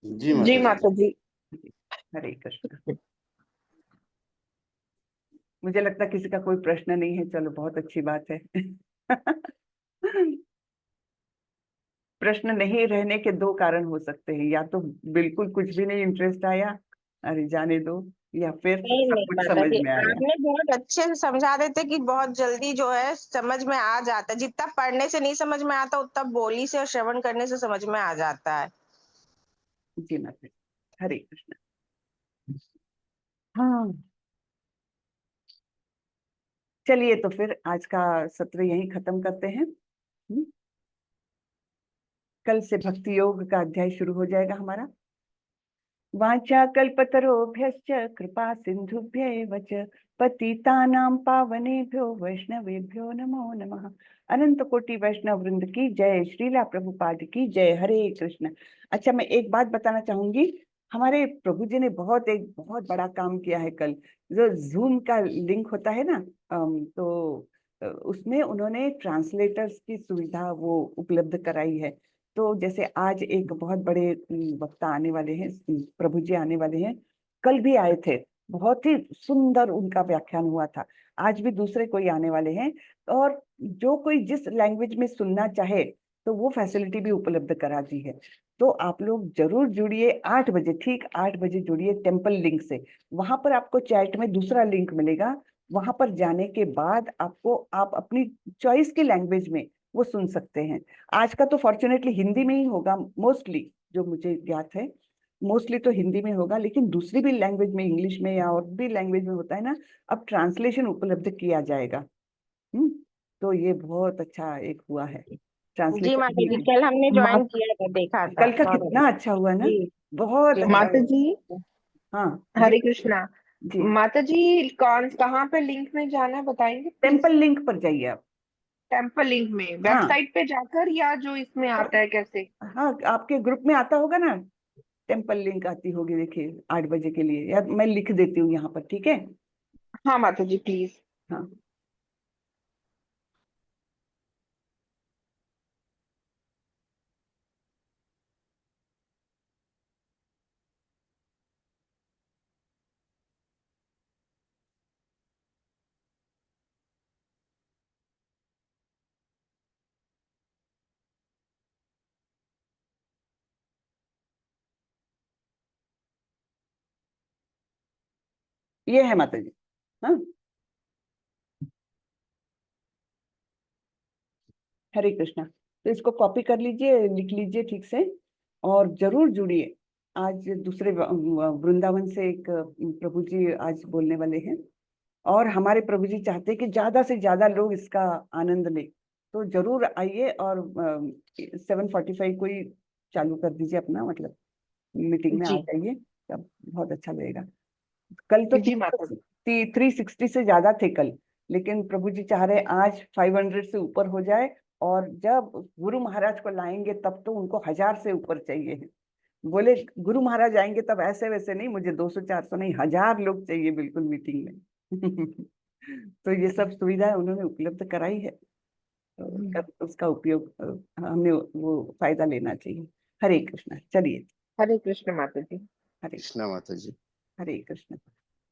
जी जी माता जी। माता जी। हरे कृष्णा। मुझे लगता है किसी का कोई प्रश्न नहीं है, चलो बहुत अच्छी बात है। प्रश्न नहीं रहने के दो कारण हो सकते हैं, या तो बिल्कुल कुछ भी नहीं इंटरेस्ट आया, अरे जाने दो, या फिर नहीं सब नहीं कुछ माता समझ जी, में आया। आपने बहुत अच्छे से समझा देते कि बहुत जल्दी जो है समझ में आ जाता है, जितना पढ़ने से नहीं समझ में आता उतना बोली से और श्रवण करने से समझ में आ जाता है। जी माता जी। हरे कृष्ण। हाँ, चलिए तो फिर आज का सत्र यहीं खत्म करते हैं। कल से भक्ति योग का अध्याय शुरू हो जाएगा हमारा। वाचा कल्पतरोभ्यश्च कृपा सिंधुभ्यैव च पतितानां पावनेभ्यो वैष्णवेभ्यो नमो नमः। अनंत कोटि वैष्णव वृंद की जय, श्रीला प्रभुपाद की जय, हरे कृष्ण। अच्छा, मैं एक बात बताना चाहूंगी, हमारे प्रभु जी ने एक बहुत बड़ा काम किया है कल। जो जूम का लिंक होता है ना, तो उसमें उन्होंने ट्रांसलेटर्स की सुविधा वो उपलब्ध कराई है। तो जैसे आज एक बहुत बड़े वक्ता आने वाले हैं, प्रभु जी आने वाले हैं, कल भी आए थे, बहुत ही सुंदर उनका व्याख्यान हुआ था। आज भी दूसरे कोई आने वाले हैं, और जो कोई जिस लैंग्वेज में सुनना चाहे तो वो फैसिलिटी भी उपलब्ध करा दी है। तो आप लोग जरूर जुड़िए, 8 बजे, ठीक 8 बजे जुड़िए टेम्पल लिंक से। वहां पर आपको चैट में दूसरा लिंक मिलेगा, वहां पर जाने के बाद आप अपनी चॉइस की लैंग्वेज में वो सुन सकते हैं। आज का तो फॉर्चुनेटली हिंदी में ही होगा मोस्टली, जो मुझे ज्ञात है मोस्टली तो हिंदी में होगा, लेकिन दूसरी भी लैंग्वेज में, इंग्लिश में या और भी लैंग्वेज में होता है ना, अब ट्रांसलेशन उपलब्ध किया जाएगा। तो ये बहुत अच्छा एक हुआ है जी माता जी, ट्रांसलेशन। कल हमने ज्वाइन मात किया था, देखा था कल का बहुत कितना अच्छा। अच्छा हुआ ना, जी बहुत जी अच्छा माता हुआ। जी, हाँ जी हरे कृष्णा। जी। माता जी, कौन कहाँ पे लिंक में जाना है बताएंगे प्लीज? टेम्पल लिंक पर जाइए आप। टेम्पल लिंक में हाँ वेबसाइट पे जाकर, या जो इसमें आता है कैसे? हाँ, आपके ग्रुप में आता होगा ना, टेम्पल लिंक आती होगी, देखिए 8 बजे के लिए, या मैं लिख देती हूँ यहाँ पर, ठीक है। हाँ माता जी प्लीज। हाँ, ये है माता जी। हाँ, हरे कृष्णा। तो इसको कॉपी कर लीजिए, लिख लीजिए ठीक से, और जरूर जुड़िए। आज दूसरे वृंदावन से एक प्रभु जी आज बोलने वाले हैं, और हमारे प्रभु जी चाहते हैं कि ज्यादा से ज्यादा लोग इसका आनंद लें। तो जरूर आइए, और 7:45 को ही चालू कर दीजिए अपना, मतलब मीटिंग में आ जी जाइए, तब बहुत अच्छा लगेगा। कल तो जी माता जी। 360 से ज्यादा थे कल, लेकिन प्रभु जी चाह रहे आज 500 से ऊपर हो जाए, और जब गुरु महाराज को लाएंगे तब तो उनको 1000 से ऊपर चाहिए। बोले गुरु महाराज आएंगे तब ऐसे वैसे नहीं, मुझे 200-400 नहीं, 1000 लोग चाहिए बिल्कुल मीटिंग में। तो ये सब सुविधाएं उन्होंने उपलब्ध कराई है, तो उसका उपयोग हमने वो फायदा लेना चाहिए। हरे कृष्णा। चलिए, हरे कृष्ण माता जी। हरे कृष्णा माता जी। हरे कृष्ण।